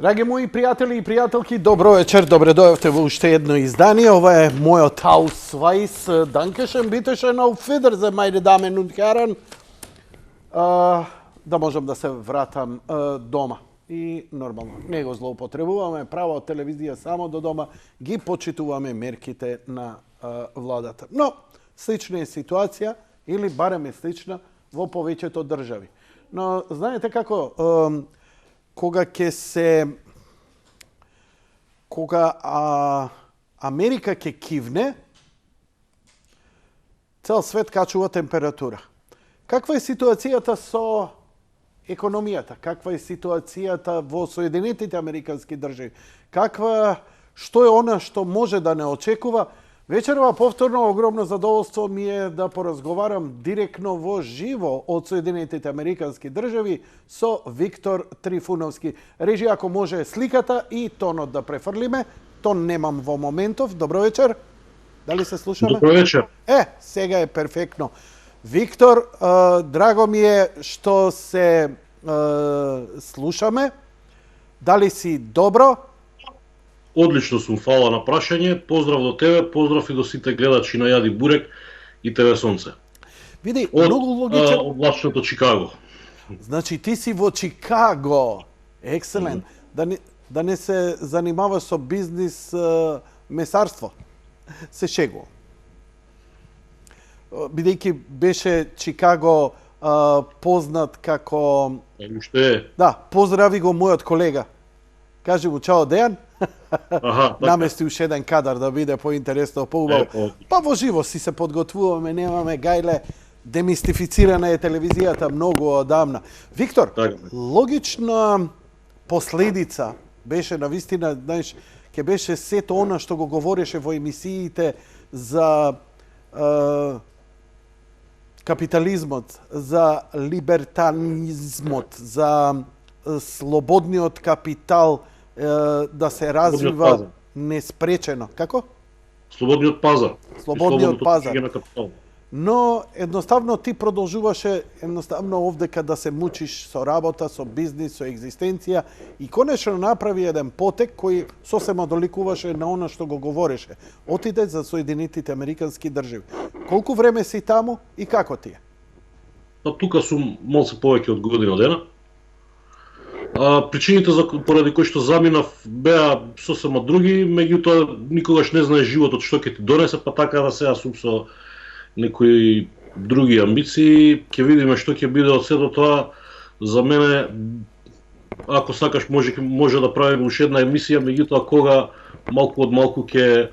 Драги мои пријатели и пријателки, добро вечер, добре дојавте во уште едно издание. Ова е мојот Hausweis. Dankeschön, bitteschön, auf Wiedersehen, meine Damen und Herren. Да можам да се вратам дома. И нормално, не го злоупотребуваме, право од телевизија само до дома, ги почитуваме мерките на владата. Но, слична е ситуација, или барем е слична, во повеќето држави. Но, знаете како, кога Америка ќе кивне, цел свет качува температура. Каква е ситуацијата со економијата? Каква е ситуацијата во Соединетите Американски држави? Што е она што може да не очекува? Вечерва повторно огромно задоволство ми е да поразговарам директно во живо од Соединетите Американски држави со Виктор Трифуновски. Режи, ако може сликата и тонот да префрлиме. Тон немам во моментов. Добро вечер. Дали се слушаме? Добро вечер. Сега е перфектно. Виктор, драго ми е што се слушаме. Дали си добро? Одлично сум, фала на прашање. Поздрав до тебе, поздрав и до сите гледачи на Јади Бурек и ТВ Сонце. Види, многу логичен. Од влачното Чикаго. Значи ти си во Чикаго. Екселент. Да не се занимаваш со бизнис месарство. Се шегувам. Бидејќи беше Чикаго познат како... Уште е. Да, поздрави го мојот колега. Кажи му чао Дејан. Намести уште еден кадар да биде поинтересно, поубаво. Па во живо си се подготвуваме, немаме гајле, демистифицирана е телевизијата многу одамна. Виктор, логична последица беше навистина, знаеш, ќе беше сето она што го говореше во емисиите за капитализмот, за либертанизмот, за слободниот капитал да се развива неспречено. Како? Слободниот пазар. Слободниот пазар. Но едноставно ти продолжуваше овдека да се мучиш со работа, со бизнис, со екзистенција и конечно направи еден потек кој сосема доликуваше на она што го говореше. Отиде за Соединетите Американски држави. Колку време си таму и како ти е? Па тука сум малце повеќе од година дена. Причините поради кои што заминав беа сосема други, меѓутоа никогаш не знаеш животот што ќе ти донесе, па така да сега сум со некои други амбиции. Ќе видиме што ќе биде од сето тоа. За мене, ако сакаш, може да правиме уште една емисија, меѓутоа кога малку од малку ќе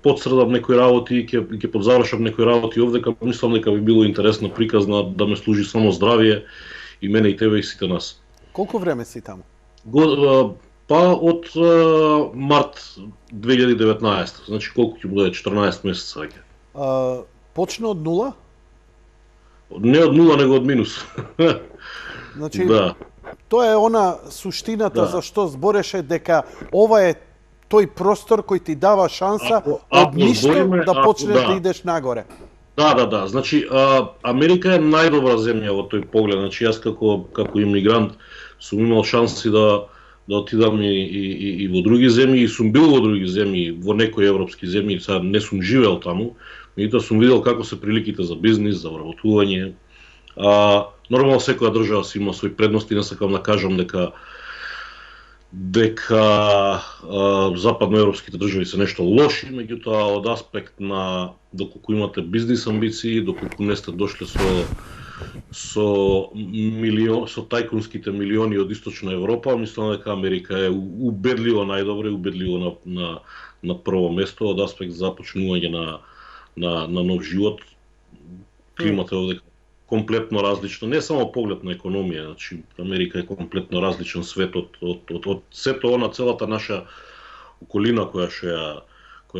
подсредам некои работи, ќе подзавршам некои работи овдека, мислам дека би било интересно приказна да ме служи само здравие и мене и тебе и сите нас. Колку време си таму? Па од март 2019, значи колку ќе биде 14 месеца веќе. Почна од нула? Не од нула, него од минус. Значи, да. Тоа е она суштината за што збореше дека ова е тој простор кој ти дава шанса од ништо да почнеш да идеш нагоре. Да. Значи, Америка е најдобра земја во тој поглед. Значи, јас како имигрант сум имал шанси да отидам и во други земји, и сум бил во други земји, во некои европски земји, сега не сум живеел таму, меѓутоа сум видел како се приликите за бизнис, за вработување. Нормално секоја држава си има своји предности, не сакам да кажам дека западноевропските држави се нешто лоши, меѓутоа од аспект на доколку имате бизнис амбиции, доколку не сте дошле со тајкунските милиони од Источна Европа, мислам дека Америка е убедливо најдобра и убедливо на прво место од аспект за почнување на нов живот. Климата е овде комплетно различно, не само поглед на економија, значи Америка е комплетно различен свет од сето она, целата наша околина која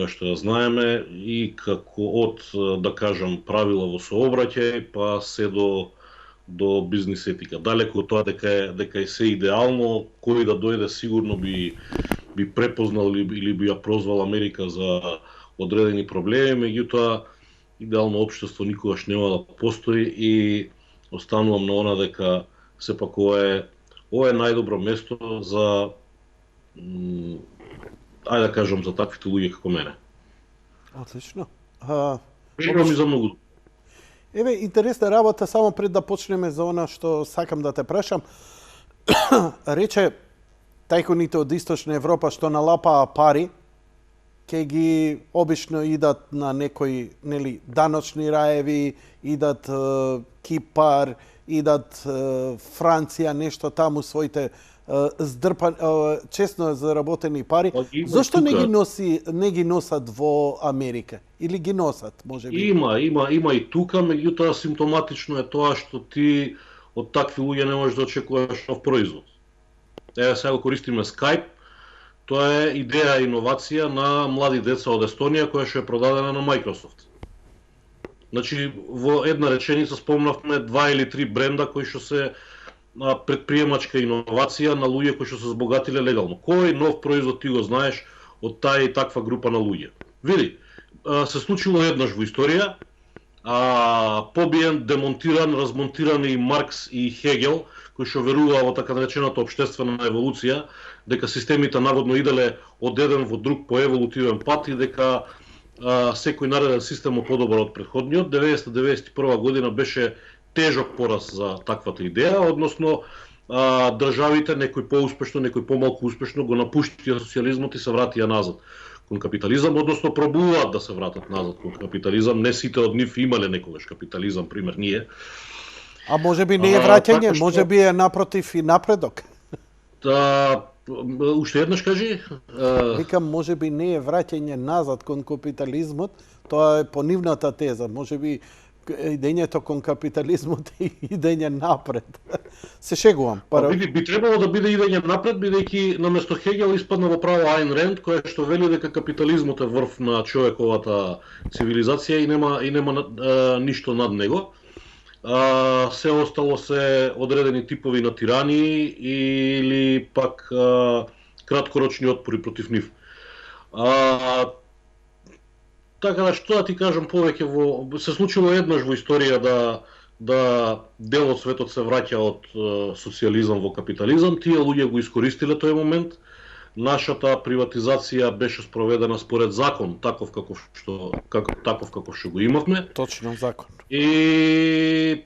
што ја знаеме, и како од, да кажам, правила во сообраќај, па се до бизнис етика. Далеко од тоа дека е се идеално, кој да дојде сигурно би препознал или би ја прозвал Америка за одредени проблеми, меѓутоа идеално општество никогаш нема да постои и останувам на она дека сепак ова е ова е најдобро место за ајде да кажам за таквите луѓе како мене. Отлично. Желам и за многу. Еве, интересна работа, само пред да почнеме за она што сакам да те прашам. Рече, тајкуните од Источна Европа што налапаа пари, ке ги обично идат на некои, нели, даночни раеви, идат Кипар, идат Франција, нешто таму своите честно заработени пари. Зошто не ги носат во Америка? Или ги носат, може би? Има и тука, меѓутоа симптоматично е тоа што ти од такви луѓе не можеш да очекуваш нов производ. Еве сега користиме Skype. Тоа е идеја и иновација на млади деца од Естонија која што е продадена на Microsoft. Значи, во една реченица спомнавме 2 или 3 бренда кои што се предприемачка иновација на луѓе кои што се збогатиле легално. Кој нов производ ти го знаеш од таа и таква група на луѓе? Види, се случило еднаш во историја, побиен, демонтиран, размонтиран и Маркс и Хегел, кои што веруваа во така наречената општествена еволуција, дека системите наводно иделе од еден во друг по еволутивен пат и дека секој нареден систем е подобар од претходниот. 1991 година беше тежок пораз за таквата идеја, односно државите, некои поуспешно, некои помалку успешно, го напуштија социјализмот и се вратија назад кон капитализам, односно пробуваат да се вратат назад кон капитализам. Не сите од нив имале некогаш капитализам, пример ние. А може би не е враќање, може би е напротив и напредок. Уште еднаш кажи? Викам, може би не е враќање назад кон капитализмот, тоа е по нивната теза. Може би идењето кон капитализмот е идење напред. Се шегувам. Би требало да биде идење напред, бидејќи наместо Хегел испадна во право Айн Ренд, која што вели дека капитализмот е врв на човековата цивилизација и нема ништо над него. Се остало се одредени типови на тирани или пак краткорочни отпори против нив. Така да што да ти кажам повеќе, се случило еднаш во историја да дел од светот се враќа од социјализам во капитализам. Тие луѓе го искористиле тој момент. Нашата приватизација беше спроведена според закон, таков како што го имавме. Точно закон. И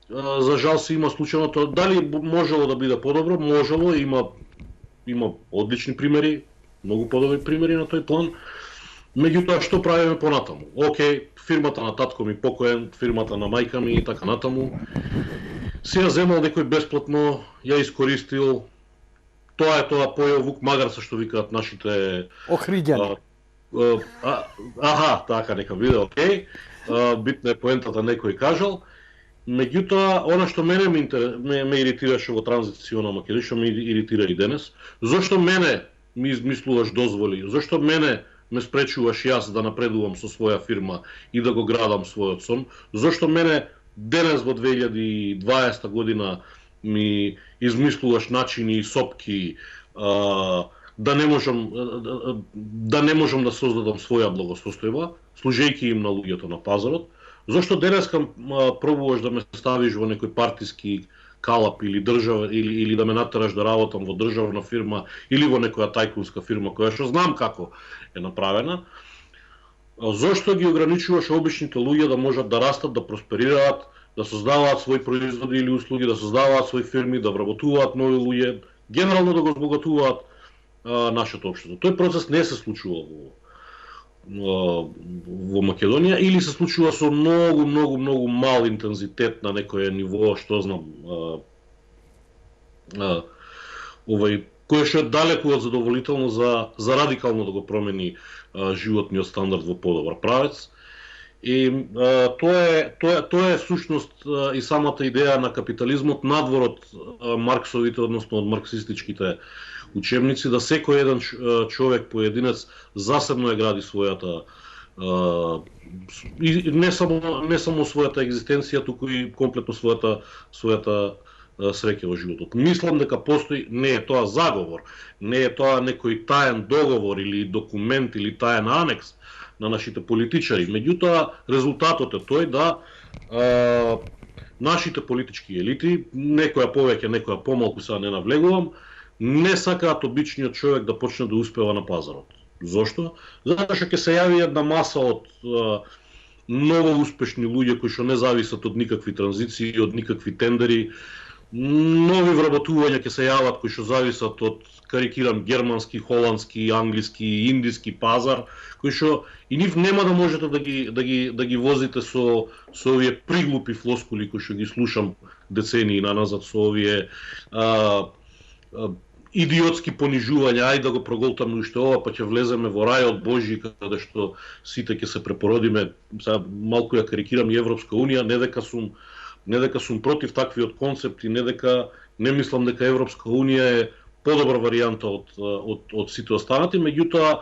за жал се има случајното, дали можело да биде подобро, можело, има одлични примери, многу подобри примери на тој план. Меѓутоа, што правиме понатаму? Океј, фирмата на татко ми покоен, фирмата на мајка ми и така натаму. Си ја земал некој бесплатно, ја искористил. Тоа е тоа, појел вук магарца, што викаат нашите охриѓани. Така нека биде, океј. Битна е поентата, некој кажал. Меѓутоа, она што мене ме иритираше во транзициона Македонија, што ме иритира и денес, зошто мене ми измислуваш дозволи, зошто мене ме спречуваш јас да напредувам со своја фирма и да го градам својот сон, зошто мене денес во 2020 година ми измислуваш начини и сопки да не можам да создадам своја благосостојба, служејќи им на луѓето на пазарот. Зошто денеска пробуваш да ме ставиш во некој партиски калап или држава или да ме натераш да работам во државна фирма или во некоја тајкунска фирма која што знам како е направена? Зошто ги ограничуваш обичните луѓе да можат да растат, да просперираат, да создаваат своји производи или услуги, да создаваат своји фирми, да вработуваат нови луѓе, генерално да го збогатуваат нашето општество? Тој процес не се случува во Македонија или се случува со многу мал интензитет на некој ниво, што знам, кој што е далеку од задоволително за радикално да го промени животниот стандард во подобар правец. И тоа е сушност и самата идеја на капитализмот надвор од Марксовите, односно од марксистичките учебници, да секој еден човек поединец засебно ја гради својата не само својата екзистенција, туку и комплетно својата среќа во животот. Мислам дека постои, не е тоа заговор, не е тоа некој таен договор или документ или таен анекс на нашите политичари. Меѓутоа, резултатот е тој да нашите политички елити, некоја повеќе, некоја помалку, сега не навлегувам, не сакаат обичниот човек да почне да успева на пазарот. Зошто? Затоа што ќе се јави една маса од ново успешни луѓе кои што не зависат од никакви транзиции, од никакви тендери, нови вработувања ќе се јават кои што зависат од, карикирам, германски, холандски, англиски, индиски пазар, кои што и нив нема да можете да ги возите со овие приглупи флоскули кои што ги слушам децении наназад, со овие идиотски понижувања, ајде да го проголтаме уште ова, па ќе влеземе во рајот Божи, каде што сите ќе се препородиме. Сега малку ја карикирам и Европска унија, не дека сум против таквиот концепти, не мислам дека Европска унија е подобра варијанта од сите останати, меѓутоа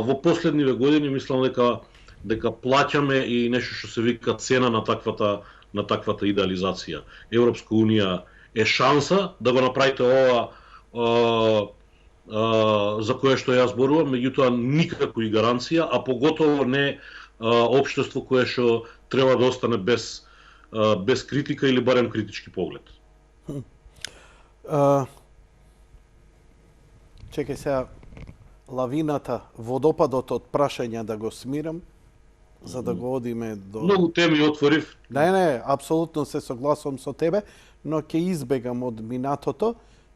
во последниве години мислам дека плаќаме и нешто што се вика цена на таквата идеализација. Европска унија е шанса да го направите ова за кое што јас зборувам, меѓутоа никако и гаранција, а поготово не општество кое што треба да остане без критика или барем критички поглед. Чекај сега, лавината, водопадот од прашања да го смирам, за да го одиме до... Многу теми отворив. Не, апсолутно се согласувам со тебе, но ќе избегам од минатото,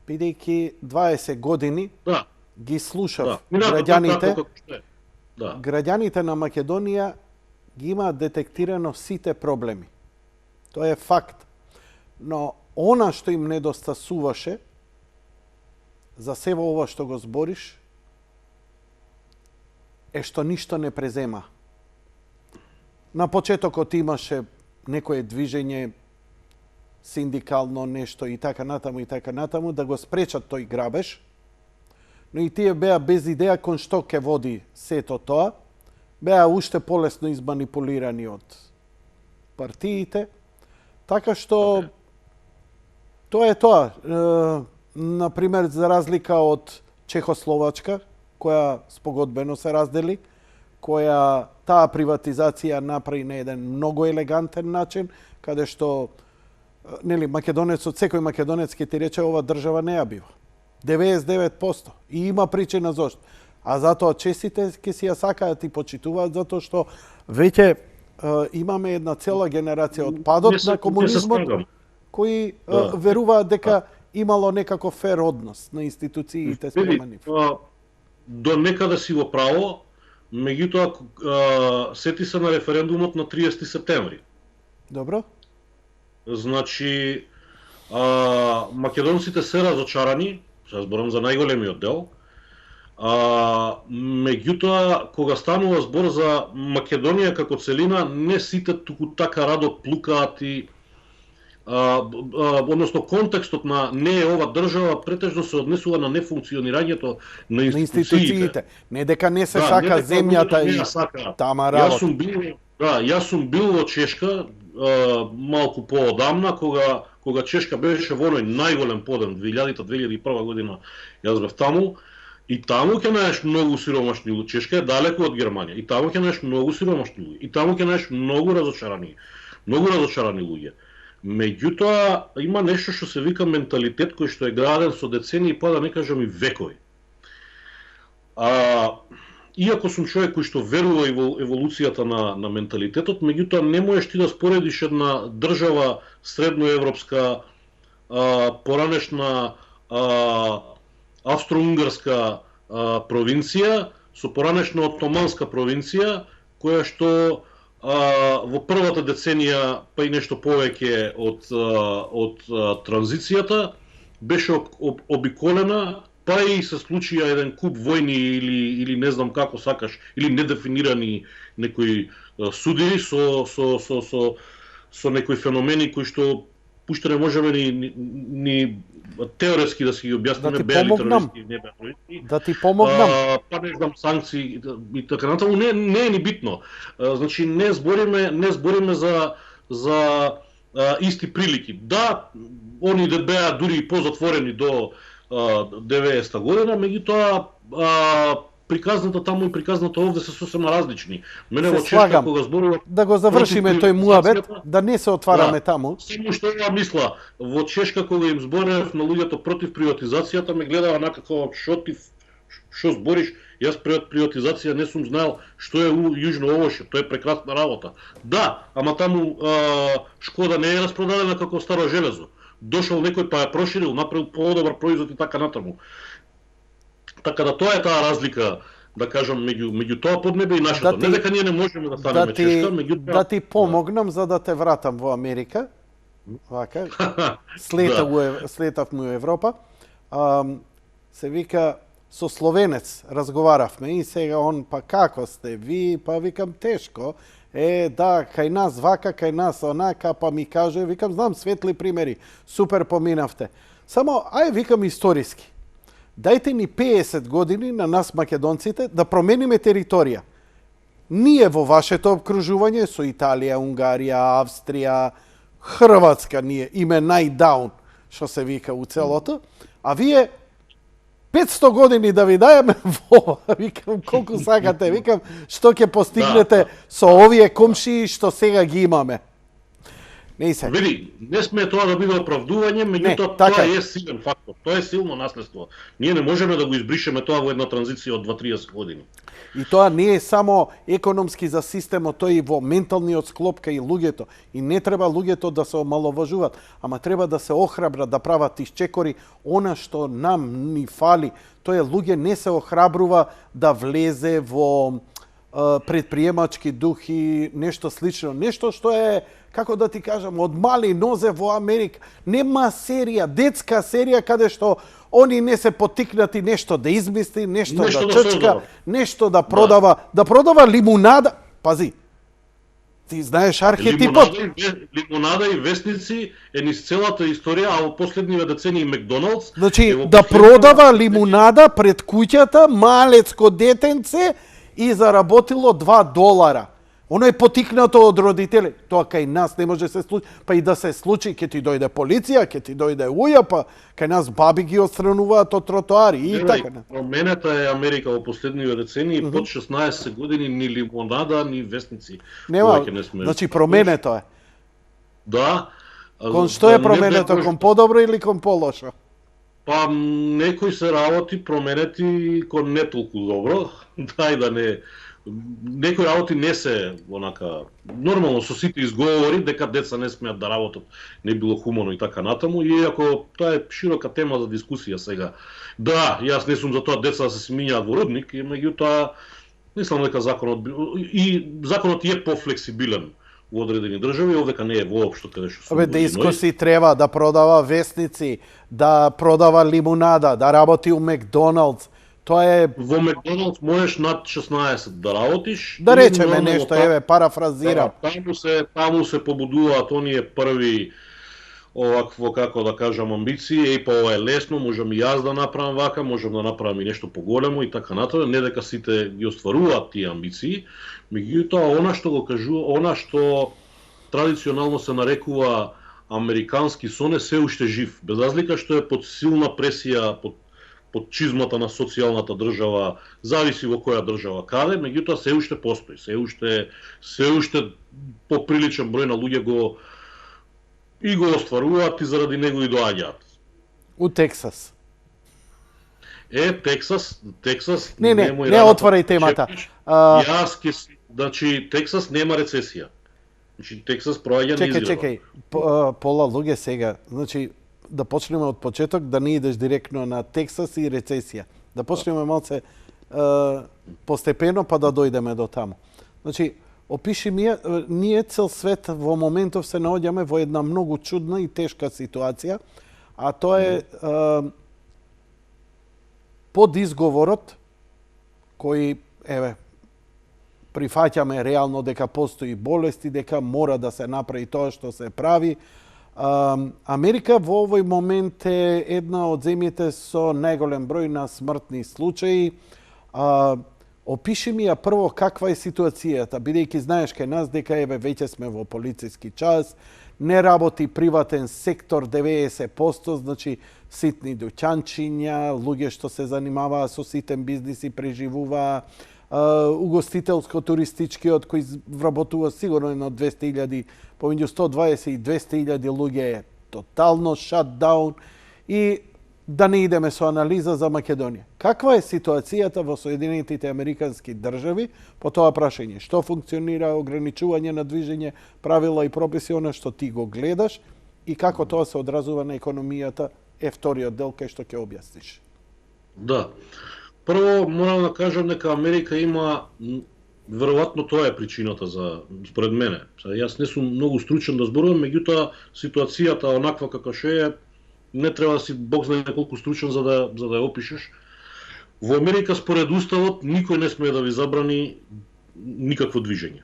бидејќи 20 години ги слушав граѓаните. Граѓаните на Македонија ги имаат детектирано сите проблеми. Тоа е факт. Но она што им недостасуваше за сево ова што го збориш е што ништо не презема. На почетокот имаше некое движење синдикално нешто и така натаму да го спречат тој грабеж, но и тие беа без идеја кон што ќе води сето тоа, беа уште полесно изманипулирани од партиите, така што тоа е тоа. Например, за разлика од Чехословачка, која спогодбено се раздели, која таа приватизација направи на еден многу елегантен начин, каде што македонецот, секој македонец ќе ти рече ова држава не ја бива. 99%. И има причина зошто. А затоа честите ќе си ја сакаат и почитуваат, затоа што веќе имаме една цела генерација од падот на комунизмот, кои веруваат дека имало некако фер однос на институциите спрема нив. До некаде си во право, меѓутоа сети се на референдумот на 30 септември. Добро. Значи, македонците се разочарани, сега зборам за најголемиот дел, меѓутоа, кога станува збор за Македонија како целина, не сите туку така радо плукаат и односно контекстот на не е ова држава претежно се однесува на нефункционирањето на институциите. Не дека не се сака земјата и тама работа. Јас сум бил во Чешка малку поодамна, кога Чешка беше во оној најголем подем 2000-2001 година, јас бев таму, и таму ќе најдеш многу сиромашни луѓе. Чешка е далеко од Германија, и таму ќе најдеш многу сиромашни луѓе, и таму ќе најдеш многу разочарани луѓе. Меѓутоа, има нешто што се вика менталитет кој што е граден со децении, па да не кажам и векови. Иако сум човек кој што верува во еволуцијата на менталитетот, меѓутоа не можеш ти да споредиш една држава средноевропска, поранешна австро-унгарска провинција со поранешна отоманска провинција, која што во првата деценија, па и нешто повеќе од транзицијата, беше обиколена, па и се случија еден куп војни или не знам како сакаш, или недефинирани некои судири со некои феномени кои што уште не можеме ни теоретски да си ги објасниме, беа ли терористи, не беа терористи. Да ти помогнам. Па не знам, санкции и така натаму, не е ни битно. Значи не збориме за исти прилики. Да, оние беа дури и позатворени до 90-та година, меѓутоа приказната таму и приказната овде се сосема различни. Мене Се во Чешка слагам. кога зборува Да го завршиме тој муабет, да не се отвараме таму. Само што ова мисла, во Чешка кога им зборев на луѓето против приватизацијата, ме гледаа накако што збориш, јас пред приватизација не сум знаел што е Јужно Овоше, тоа е прекрасна работа. Да, ама таму Шкода не е распродадена како старо железо. Дошол некој па ја проширил, направил подобар производ и така натаму. Така да тоа е таа разлика, да кажам, меѓу тоа поднебе и нашето. Не дека ние не можеме да станеме Чешка, меѓутоа да ти помогнам за да те вратам во Америка. Вака. Слетав му Европа. Се вика со словенец разговаравме и сега он па како сте ви, па викам тешко. Да, кај нас вака, кај нас онака, па ми каже, викам знам светли примери. Супер поминавте. Само викам историски. Дајте ни 50 години на нас македонците да промениме територија. Ние во вашето обкружување со Италија, Унгарија, Австрија, Хрватска ние име најдаун, што се вика у целото, а вие 500 години да ви дајаме во, викам, колку сакате, викам, што ќе постигнете со овие комшии што сега ги имаме. Види, не сме тоа да биде оправдување, меѓутоа тоа е силен фактор, тоа е силно наследство. Ние не можеме да го избришеме тоа во една транзиција од 2-30 години. И тоа не е само економски за системот, тоа и во менталниот склоп кај луѓето. И не треба луѓето да се омаловажуваат, ама треба да се охрабрат, да прават исчекори. Она што нам ни фали, тоа е луѓе не се охрабрува да влезе во предприемачки дух и нешто слично. Нешто што е, како да ти кажам, од мали нозе во Америка. Нема серија, детска серија, каде што они не се потикнати нешто да измисли, нешто да ччка, нешто да продава, да продава лимунада. Пази, ти знаеш архетипот. Лимунада и вестници е низ целата историја, а во последниве децении Макдоналдс. Значи, да продава лимунада пред куќата, малецко детенце, и заработило $2. Оно е потикнато од родители. Тоа кај нас не може се случи. Па и да се случи, ќе ти дојде полиција, ќе ти дојде уја, па кај нас баби ги отстрануваат од тротоари и така. Променета е Америка во последниве децении, под 16 години ни лимонада, ни вестници. Нема, значи променето е. Да. Кон што е променето, кон подобро или кон полошо? Па некои се работи променети кон не толку добро, дај да не. Некои работи не се онака нормално со сите изговори дека деца не смеат да работат, не било хумано и така натаму, иако тоа е широка тема за дискусија сега. Да, јас не сум за тоа деца да се смињаат во рудник, и меѓутоа мислам дека законот е пофлексибилен во одредени држави, овдека не е воопшто каде што сум. Да искоси треба да продава вестници, да продава лимунада, да работи у Макдоналдс. Тоа е во Макдоналдс можеш над 16 да работиш. Да речеме нешто, еве парафразирам. Таму се побудуваат оние први овакво, како да кажам, амбиции, па ова е лесно, можам и јас да направам вака, можам да направам и нешто поголемо и така натаму, не дека сите ги остваруваат тие амбиции, меѓутоа она што го кажува, она што традиционално се нарекува американски сон е се уште жив, без разлика што е под силна пресија, под чизмата на социјалната држава, зависи во која држава каде, меѓутоа се уште постои, се уште поприличен број на луѓе го остваруваат и заради него и доаѓаат. У Тексас. Тексас не отварај темата. Значи Тексас нема рецесија. Значи Тексас проаѓа низ. Чекај, пола луѓе сега, значи да почнеме од почеток, да не идеш директно на Тексас и рецесија. Да почнеме малце постепено, па да дојдеме до таму. Значи, опиши ми, ние цел свет во моментов се наоѓаме во една многу чудна и тешка ситуација, а тоа е под изговорот кој, прифаќаме реално дека постои болести, дека мора да се направи тоа што се прави. Америка во овој момент е една од земјите со најголем број на смртни случаи. Опиши ми ја прво каква е ситуацијата, бидејќи знаеш кај нас дека веќе сме во полициски час, не работи приватен сектор 90%, значи ситни дуќанчиња, луѓе што се занимаваа со ситен бизнис и преживуваа, угостителско-туристичкиот кој вработува сигурно едно 200.000, помеѓу 120 и 200.000 луѓе е тотално шатдаун и да не идеме со анализа за Македонија. Каква е ситуацијата во Соединетите Американски држави по тоа прашање? Што функционира, ограничување на движење, правила и прописи, она што ти го гледаш и како тоа се одразува на економијата е вториот дел кај што ќе објасниш. Да. Прво морам да кажам дека Америка има, веројатно тоа е причината за, според мене. Јас не сум многу стручен да зборувам, меѓутоа ситуацијата онаква како што е, не треба да си Бог знае колку стручен за да ја опишеш. Во Америка според уставот никој не смее да ви забрани никакво движење.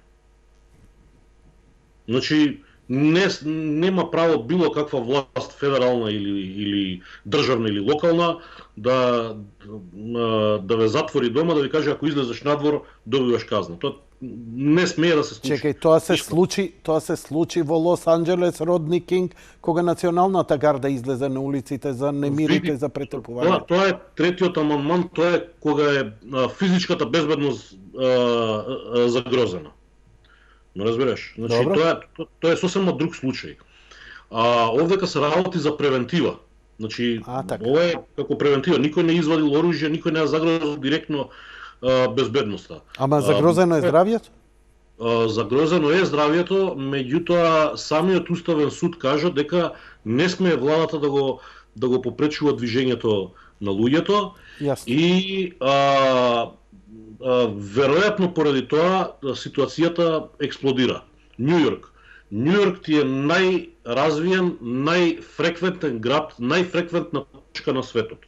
Значи нема право било каква власт федерална или државна или локална да ве затвори дома, да ви каже ако излезеш надвор добиваш казна. Тоа не смее да се случи. Чекај, тоа се случи во Лос Анџелес, Родни Кинг, кога националната гарда излезе на улиците за немирите, за претрпување. Тоа е третиот амандман, тоа е кога е физичката безбедност загрозена. Не разбираш? Значи тоа е сосема друг случај. Овдека се работи за превентива. Значи ова е како превентива, никој не извадил оружје, никој не ја загрозил директно безбедноста. Ама загрозено е здравјето? Загрозено е здравјето, меѓутоа самиот уставен суд кажа дека не смее владата да го попречува движењето на луѓето. Јасно. И веројатно поради тоа ситуацијата експлодира. Њујорк ти е најразвиен, најфреквентен град, најфреквентна точка на светот.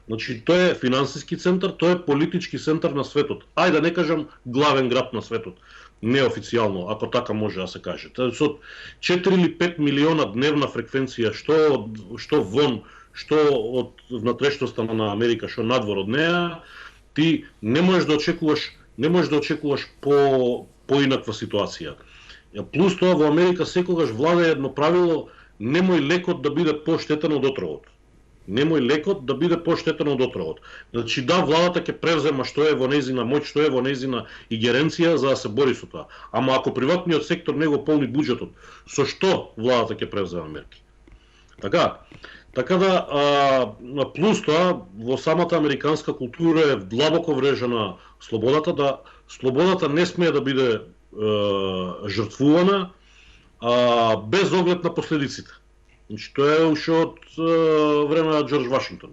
Значи, тој е финансиски центар, тој е политички центар на светот. Ајде да не кажам главен град на светот, неофицијално, ако така може да се каже. Со 4 или 5 милиона дневна фреквенција, што вон, што од внатрешноста на Америка, што надвор од неа, ти не можеш да очекуваш поинаква ситуација. Плюс тоа во Америка секогаш влада едно правило, немој лекот да биде поштетен од отровот. Немој лекот да биде поштетен од отровот. Значи да, владата ќе превзема што е во нејзина моќ, што е во нејзина игеренција за да се бори со тоа. Ама ако приватниот сектор не го полни буџетот, со што владата ќе превзема мерки? Така да, плюс тоа, во самата американска култура е длабоко врежена слободата, слободата не смее да биде жртвувана без оглед на последиците. Значи, тоа е уште од време на Џорџ Вашингтон.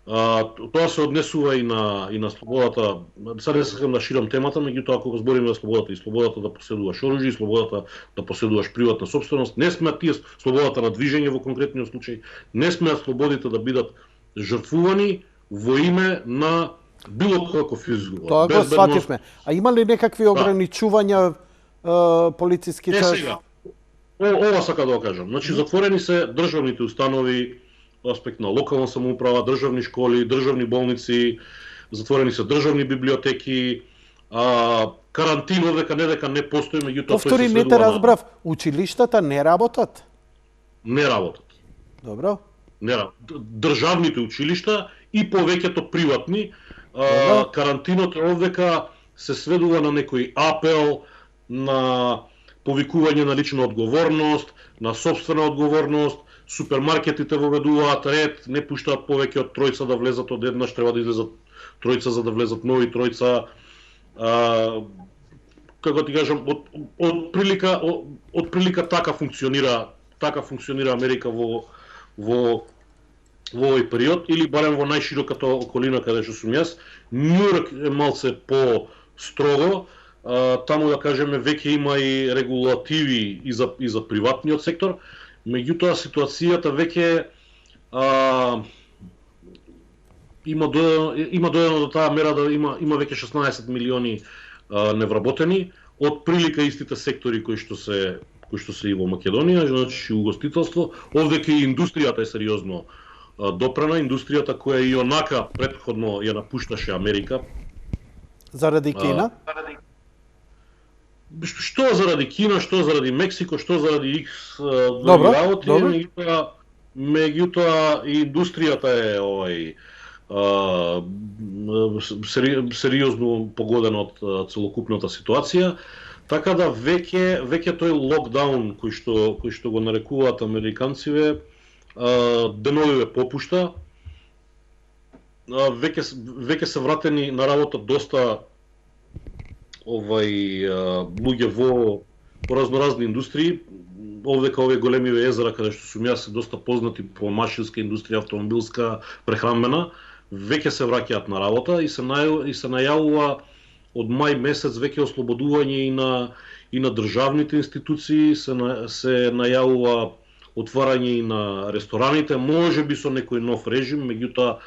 Тоа се однесува и на слободата, сега не сакам да ширам темата, меѓутоа кога збориме за слободата и слободата да поседуваш оружје, и слободата да поседуваш приватна собственост, не смеат тие слободата на движење во конкретниот случај, не смеат слободите да бидат жртвувани во име на било како физичко. Тоа го свативме. А има ли некакви ограничувања полициските? Сега. Ова сака да го кажам. Значи затворени се државните установи, аспект на локална самоуправа, државни школи, државни болници, затворени се државни библиотеки, карантин овдека не дека не постои, меѓутоа Повтори, не те разбрав, училиштата не работат? Не работат. Добро. Не работат. Државните училишта и повеќето приватни, карантинот овдека се сведува на некој апел, на повикување на лична одговорност, на собствена одговорност, супермаркетите воведуваат ред, не пуштаат повеќе од тројца да влезат одеднаш, треба да излезат тројца за да влезат нови тројца. Како ти кажам, од прилика така функционира Америка во овој период, или барем во најшироката околина каде што сум јас. Њујорк е малце по-строго, таму да кажеме веќе има и регулативи и за приватниот сектор, меѓутоа ситуацијата веќе има дојдено до таа мера да има веќе 16 милиони невработени, од прилика истите сектори кои што се и во Македонија, значи угостителство, овдека и индустријата е сериозно допрана, индустријата која и онака претходно ја напушташе Америка. Заради Кина? Што заради Кина, што заради Мексико, што заради Икс работи, меѓутоа и индустријата е сериозно погодена од целокупната ситуација, така да веќе тој локдаун кој што го нарекуваат американциве, деновиве попушта, веќе се вратени на работа доста луѓе во разноразни индустрии. Овдека овие големиве езера каде што сум јас се доста познати по машинска индустрија, автомобилска, прехранбена, веќе се враќаат на работа и се најавува од мај месец веќе ослободување и на државните институции, се најавува отварање и на рестораните, можеби со некој нов режим, меѓутоа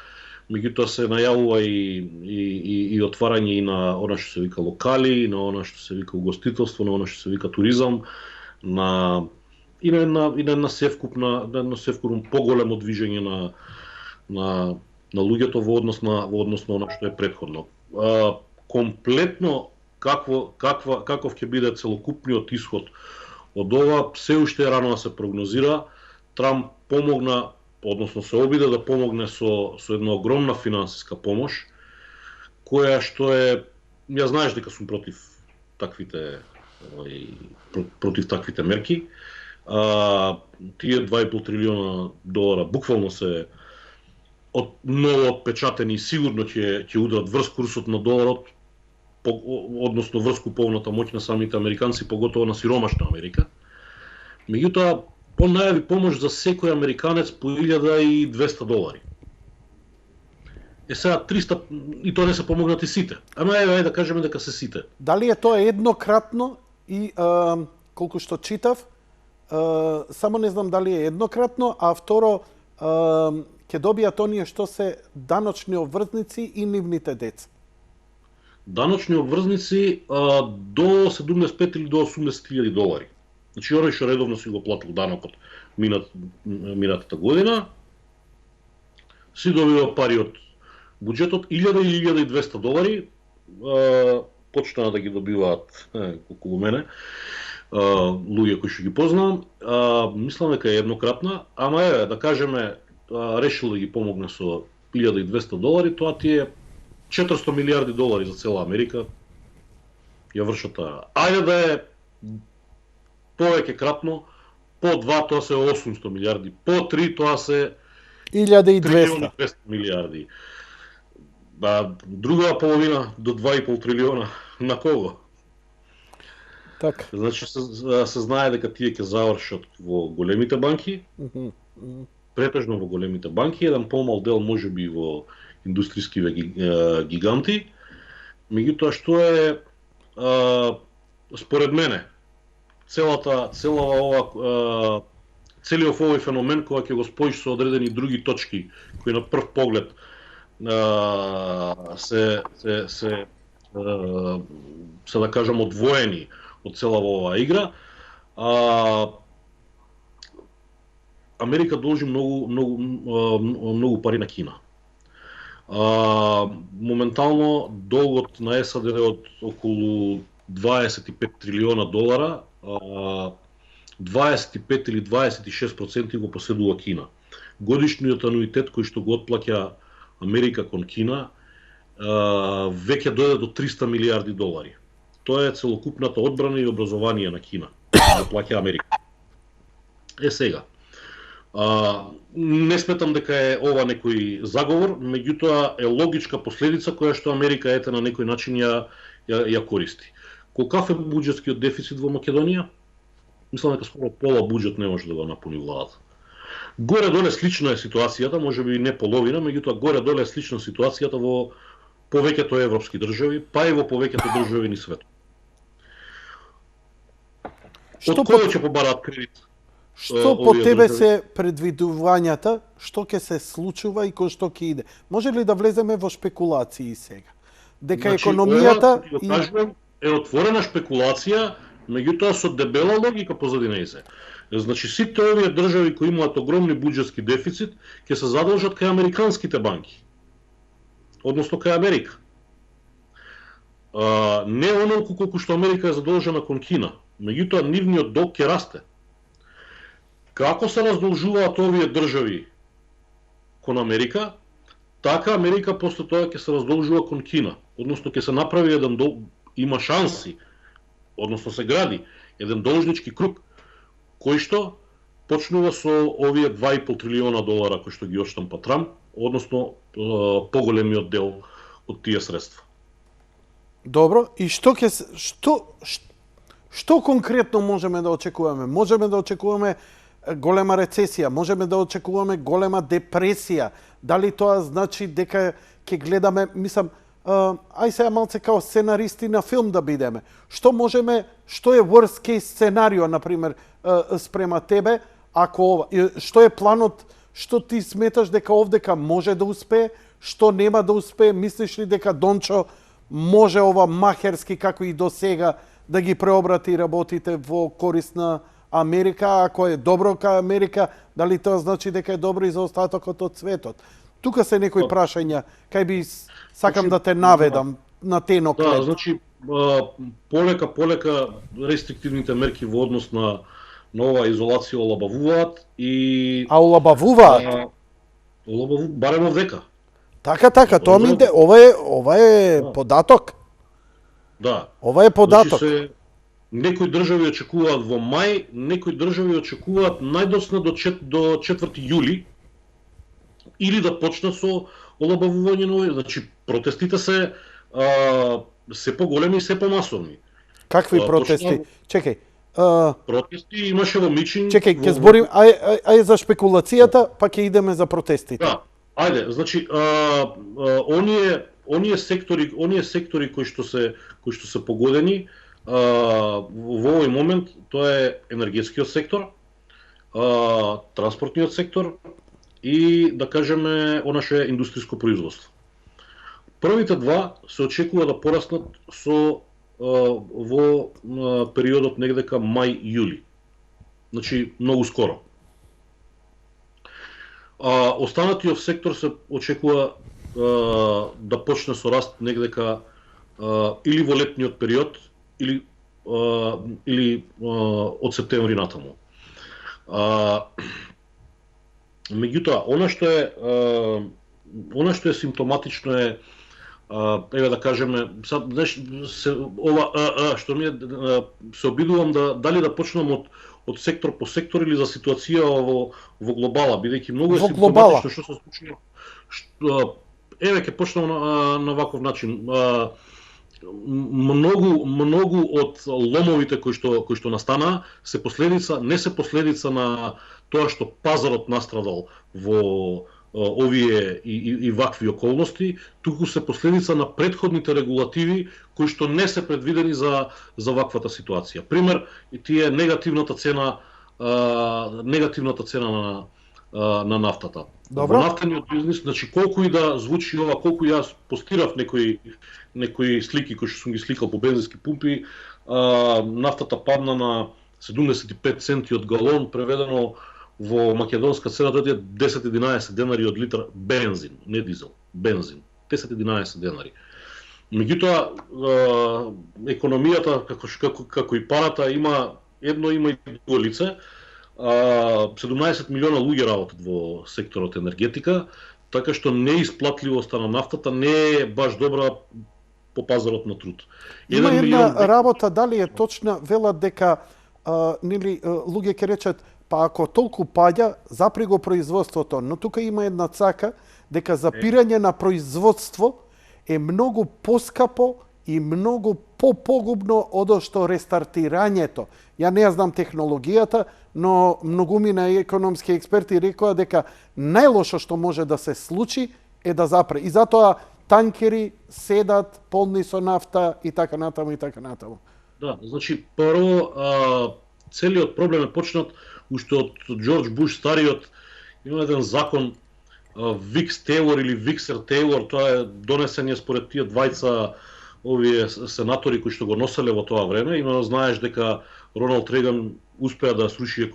се најавува и отварање и на она што се вика локали, и на она што се вика угостителство, на она што се вика туризам, и на севкупно поголемо движење на луѓето во однос на она што е претходно. Комплетно каков ќе биде целокупниот исход од ова, се уште е рано да се прогнозира. Трамп помогна, односно се обиде да помогне со една огромна финансиска помош, која што е, ја знаеш дека сум против таквите мерки. Тие 2,5 трилиона долара буквално се ново отпечатени и сигурно ќе удрат врз курсот на доларот, односно врз куповната моќ на самите американци, поготово на сиромашна Америка. Меѓутоа, он најави помош за секој американец по $1,200. Сега 300, и тоа не се помогнати сите. Ама ајде да кажеме дека се сите. Дали е тоа еднократно и колку што читав, само не знам дали е еднократно, а второ ќе добијат оние што се даночни обврзници и нивните деца. Даночни обврзници до 75 или до 80.000 долари. Значи, оној што редовно си го платил данокот минатата година, си добива пари од буџетот, 1000 или 1200 долари, почнаа да ги добиваат, околу мене, луѓе кои што ги познавам. Мислам дека е еднократна, ама да кажеме, решил да ги помогне со 1200 долари, тоа ти е 400 милиарди долари за цела Америка. Ја вршат таа. Ајде да е повеќе кратно, по 2 тоа се 800 милиарди, по 3 тоа се 1200 милиарди. Друга половина до 2,5 трилиона на кого? Така. Значи се знае дека тие ќе завршат во големите банки, претежно во големите банки, еден помал дел можеби во индустријскиве гиганти. Меѓутоа што е според мене целиот овој феномен кога ќе го споиш со одредени други точки кои на прв поглед се да кажам одвоени од целава оваа игра, Америка должи многу пари на Кина. Моментално долгот на САД е од околу 25 трилиона долара, 25 или 26% го поседува Кина. Годишниот ануитет кој што го отплаќа Америка кон Кина веќе дојде до 300 милиарди долари. Тоа е целокупната одбрана и образование на Кина, го плаќа Америка. Сега, не сметам дека е ова некој заговор, меѓутоа е логичка последица која што Америка на некој начин ја користи. Колкав е буџетскиот дефицит во Македонија? Мислам дека скоро пола буџет не може да го напуни владата. Горе-доле слична е ситуацијата, можеби не половина, меѓутоа горе-доле е слична ситуацијата во повеќето европски држави, па и во повеќето држави ни свет. Од кој ќе побараат кредит? Што по тебе се предвидувањата, што ќе се случува и кој што ќе иде? Може ли да влеземе во шпекулации сега? Дека економијата е отворена шпекулација, меѓутоа со дебела логика позади нејзе. Значи сите овие држави кои имаат огромни буџетски дефицит ќе се задолжат кај американските банки. Односно кај Америка. Не онолку колку што Америка е задолжена кон Кина, меѓутоа нивниот долг ќе расте. Како се раздолжуваат овие држави кон Америка, така Америка после тоа ќе се раздолжува кон Кина. Односно ќе се направи има шанси, односно се гради еден должнички круг кој што почнува со овие 2,5 трилиона долара кои што ги отштампа Трамп, односно поголемиот дел од тие средства. Добро, и што конкретно можеме да очекуваме? Можеме да очекуваме голема рецесија, можеме да очекуваме голема депресија. Дали тоа значи дека ќе гледаме, мислам, ај сега малце као сценаристи на филм да бидеме. Што е worst case сценарио, например, спрема тебе, ако ова, што е планот, што ти сметаш дека овдека може да успее, што нема да успее, мислиш ли дека Дончо може ова махерски, како и до сега, да ги преобрати работите во корист на Америка, ако е добро кај Америка, дали тоа значи дека е добро и за остатокот од светот? Тука се некои прашања, кај би сакам да те наведам на тенок лед. Да, значи, полека рестриктивните мерки во однос на оваа изолација олабавуваат и... А олабавуваат? Барем овдека. Така, тоа ми ова е податок. Да. Ова е податок. Значи некои држави очекуваат во мај, некои држави очекуваат најдосна до 4 јули или да почнат со олабавување на овие. Значи протестите се поголеми и се помасовни. Какви протести? Чекај. Протести имаше во Мичин. Чекај, ќе зборим ај за шпекулацијата, па ќе идеме за протестите. Да. Ајде, значи оние сектори кои што се погодени во овој момент, тоа е енергетскиот сектор, транспортниот сектор и, да кажеме, онаше индустријско производство. Првите два се очекува да пораснат во периодот негдека мај-јули. Значи, многу скоро. Останатиот сектор се очекува да почне со раст негдека или во летниот период, или од септември натаму. Меѓутоа, она што е симптоматично е, еве да кажеме, ова што ми се обидувам дали да почнам од сектор по сектор или за ситуација во глобала, бидејќи многу е симптоматично што се случува. Еве ќе почнам на ваков начин. Многу од ломовите кои што настанаа не се последица на тоа што пазарот настрадал во овие и вакви околности, туку се последица на претходните регулативи кои што не се предвидени за ваквата ситуација. Пример, тие негативната цена на нафтата. Добро. Во нафтениот бизнис, значи колку и да звучи ова, колку јас постирав некои слики кои што сум ги сликал по бензински пумпи, нафтата падна на 75 центи од галон, преведено во македонска цена тоа е 10-11 денари од литар бензин, не дизел, бензин, 10-11 денари. Меѓутоа, економијата, како и парата, има и друго лице. 17 милиона луѓе работат во секторот енергетика, така што неисплатливоста на нафтата не е баш добра по пазарот на труд. Има една работа, дали е точна, велат дека луѓе ќе речат, па ако толку паѓа, запри го производството, но тука има една цака дека запирање на производство е многу поскапо и многу попогубно од што рестартирањето. Ја не знам технологијата, но многумина економски експерти рекоа дека најлошо што може да се случи е да запре. И затоа танкери седат полни со нафта и така натаму и така натаму. Да, значи прво целиот проблем е почнат уште од Џорџ Буш стариот. Има еден закон Викс-Тейлор или Виксер-Тейлор, тоа е донесен според тие двајца овие сенатори кои што го носеле во тоа време. Имено знаеш дека Роналд Реган успеа да сруши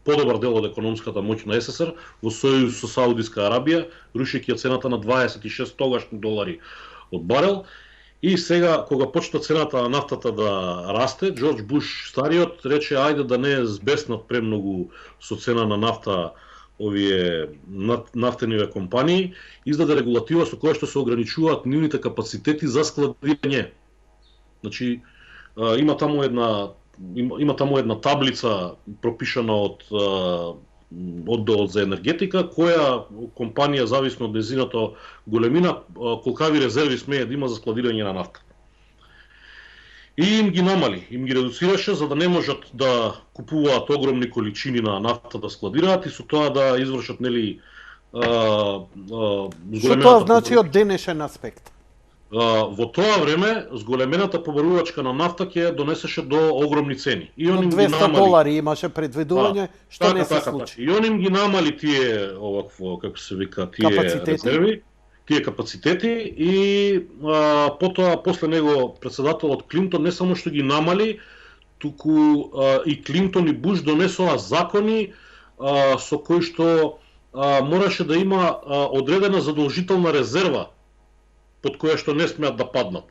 подобар дел од економската моќ на СССР во сојуз со Саудиска Арабија, рушејќи цената на 26 тогашни долари од барел. И сега, кога почна цената на нафтата да расте, Джордж Буш стариот рече ајде да не збеснат премногу со цена на нафта овие нафтениве компании, издаде регулатива со која што се ограничуваат нивните капацитети за складирање. Значи, има таму една таблица пропишана од одделот за енергетика, која компанија, зависно од незината големина, колкави резерви смее да има за складирање на нафта. И им ги намали, им ги редуцираше за да не можат да купуваат огромни количини на нафта да складираат и со тоа да извршат нели Што тоа значи од денешен аспект? Во тоа време зголемената побарувачка на нафта ќе донесеше до огромни цени. И он им ги намали. $200 имаше предвидување, што не се случи. И он им ги намали тие овакво, како се вика, тие резерви, тие капацитети и потоа после него председателот Клинтон не само што ги намали, туку и Клинтон и Буш донесоа закони со кои што мораше да има одредена задолжителна резерва под која што не смеат да паднат.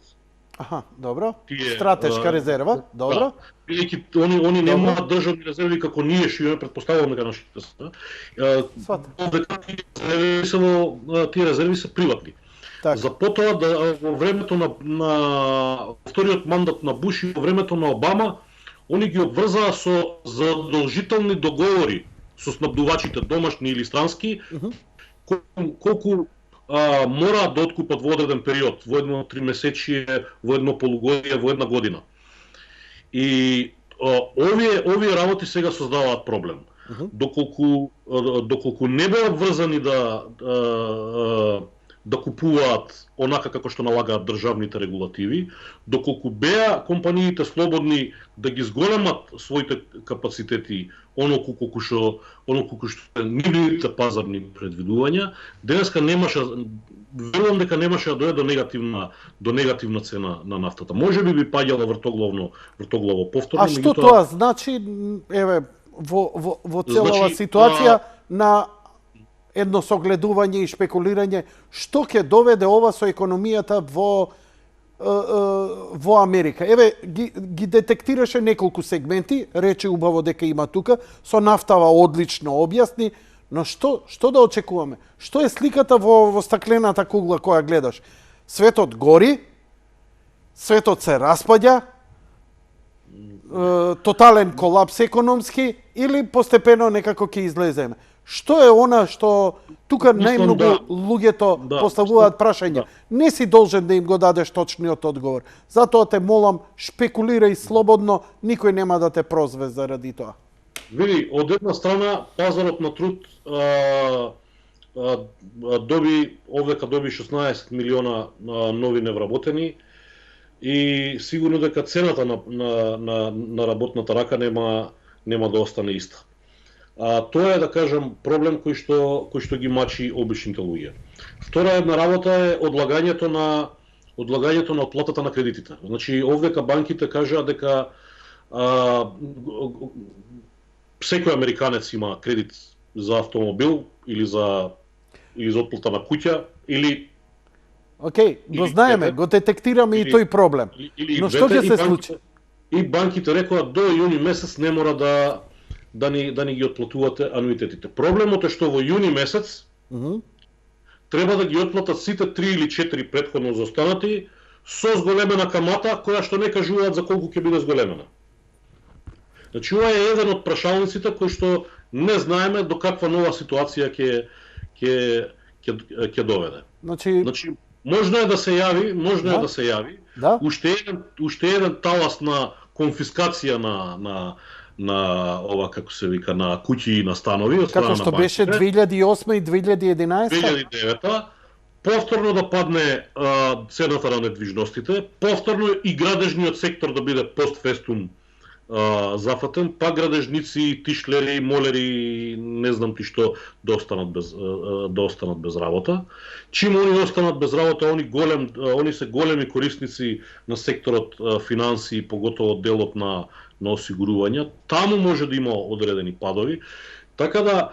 Аха, добро. Стратешка резерва, добро. Бидејќи они немаат државни резерви како ние што имаме, претпоставуваме дека нашите се. Тие резерви се приватни. За потоа во времето на вториот мандат на Буш и во времето на Обама, они ги обврзаа со задолжителни договори со снабдувачите домашни или странски, колку мораат да откупат во одреден период, во едно 3-месечие, во едно полугодие, во една година. И овие работи сега создаваат проблем. Доколку не беа обврзани да купуваат онака како што налагаат државните регулативи, доколку беа компаниите слободни да ги зголемат своите капацитети оноку колку што нивните пазарни предвидувања, денеска верувам дека немаше да дојде до негативна цена на нафтата. Може би паѓала вртоглаво повторно. А што тоа значи, еве, во целава ситуација на едно согледување и шпекулирање, што ќе доведе ова со економијата во Америка? Еве, ги детектираше неколку сегменти, рече убаво дека има тука, со нафтава одлично објасни, но што да очекуваме? Што е сликата во стаклената кугла која гледаш? Светот гори, светот се распаѓа, тотален колапс економски или постепено некако ќе излеземе? Што е она што тука најмногу луѓето поставуваат прашања? Не си должен да им го дадеш точниот одговор. Затоа те молам, шпекулирај слободно, никој нема да те прозве заради тоа. Види, од една страна пазарот на труд овдека доби 16 милиона нови невработени и сигурно дека цената на работната рака нема да остане иста. Тоа е, да кажам, проблем кој што ги мачи обичните луѓе. Втора една работа е одлагањето на отплатата на кредитите. Значи, овдека банките кажаа дека секој американец има кредит за автомобил или за отплата на куќа или Океј, го знаеме, го детектираме и тој проблем. Но што ќе се случи? И банките рекоа до јуни месец не мора да ни ги отплатувате ануитетите. Проблемот е што во јуни месец треба да ги отплатат сите 3 или 4 претходно заостанати со зголемена камата која што не кажуваат за колку ќе биде зголемена. Значи, ова е еден од прашалниците кој што не знаеме до каква нова ситуација ќе доведе. Значи, можно е да се јави, уште еден талас на конфискација на ова, како се вика, на куќи и на станови од страна на банките. Како што беше 2008 и 2011? 2009 повторно да падне цената на недвижностите, повторно и градежниот сектор да биде постфестум зафатен, па градежници, тишлери, молери, не знам ти што, да останат без работа. Чим они останат без работа, они се големи корисници на секторот финансии, поготово делот на осигурувања. Таму може да има одредени падови. Така да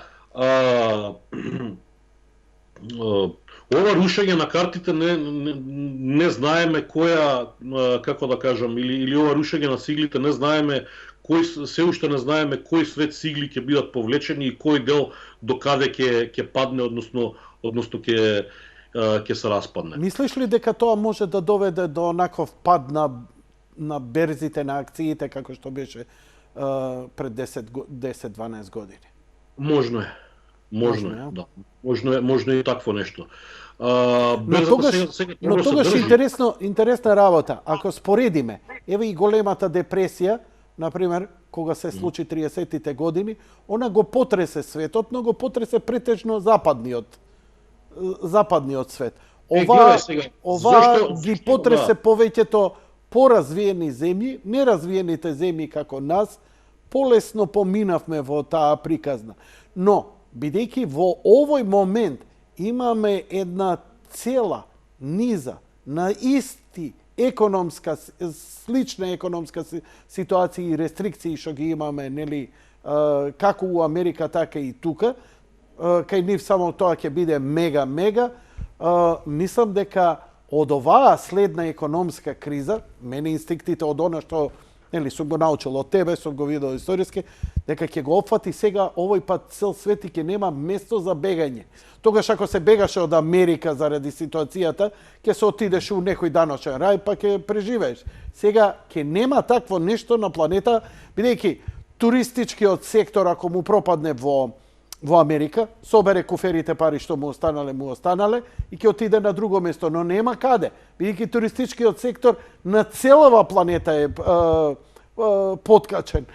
ова рушење на картите не знаеме која, како да кажам, или ова рушење на сиглите не знаеме се уште не знаеме кој свет сигли ќе бидат повлечени и кој дел до каде ќе падне, односно ќе се распадне. Мислиш ли дека тоа може да доведе до онаков пад на берзите на акциите како што беше пред 10-12 години? Можно е. Да. Можно е и такво нешто. Но тогаш интересна работа. Ако споредиме, еве и големата депресија, например, кога се случи 30-тите години, она го потресе светот, но го потресе претежно западниот свет. Ова ги потресе повеќето поразвиени земји, неразвиените земји како нас, полесно поминавме во таа приказна. Но, бидејќи во овој момент имаме една цела низа на слична економска ситуација и рестрикции што ги имаме, нели, како у Америка, така и тука, кај нив само тоа ќе биде мега, мислам дека од оваа следна економска криза, мене инстинктите од она што сум го научил од тебе, сум го видел историски, дека ќе го опфати сега овој пат цел свет и ќе нема место за бегање. Тогаш ако се бегаше од Америка заради ситуацијата, ќе се отидеш у некој даночен рај, па ќе преживееш. Сега ќе нема такво нешто на планета, бидејќи туристичкиот сектор, ако му пропадне во Америка, собере куферите пари што му останале и ќе отиде на друго место, но нема каде. Бидејќи туристичкиот сектор на целава планета е подкачен.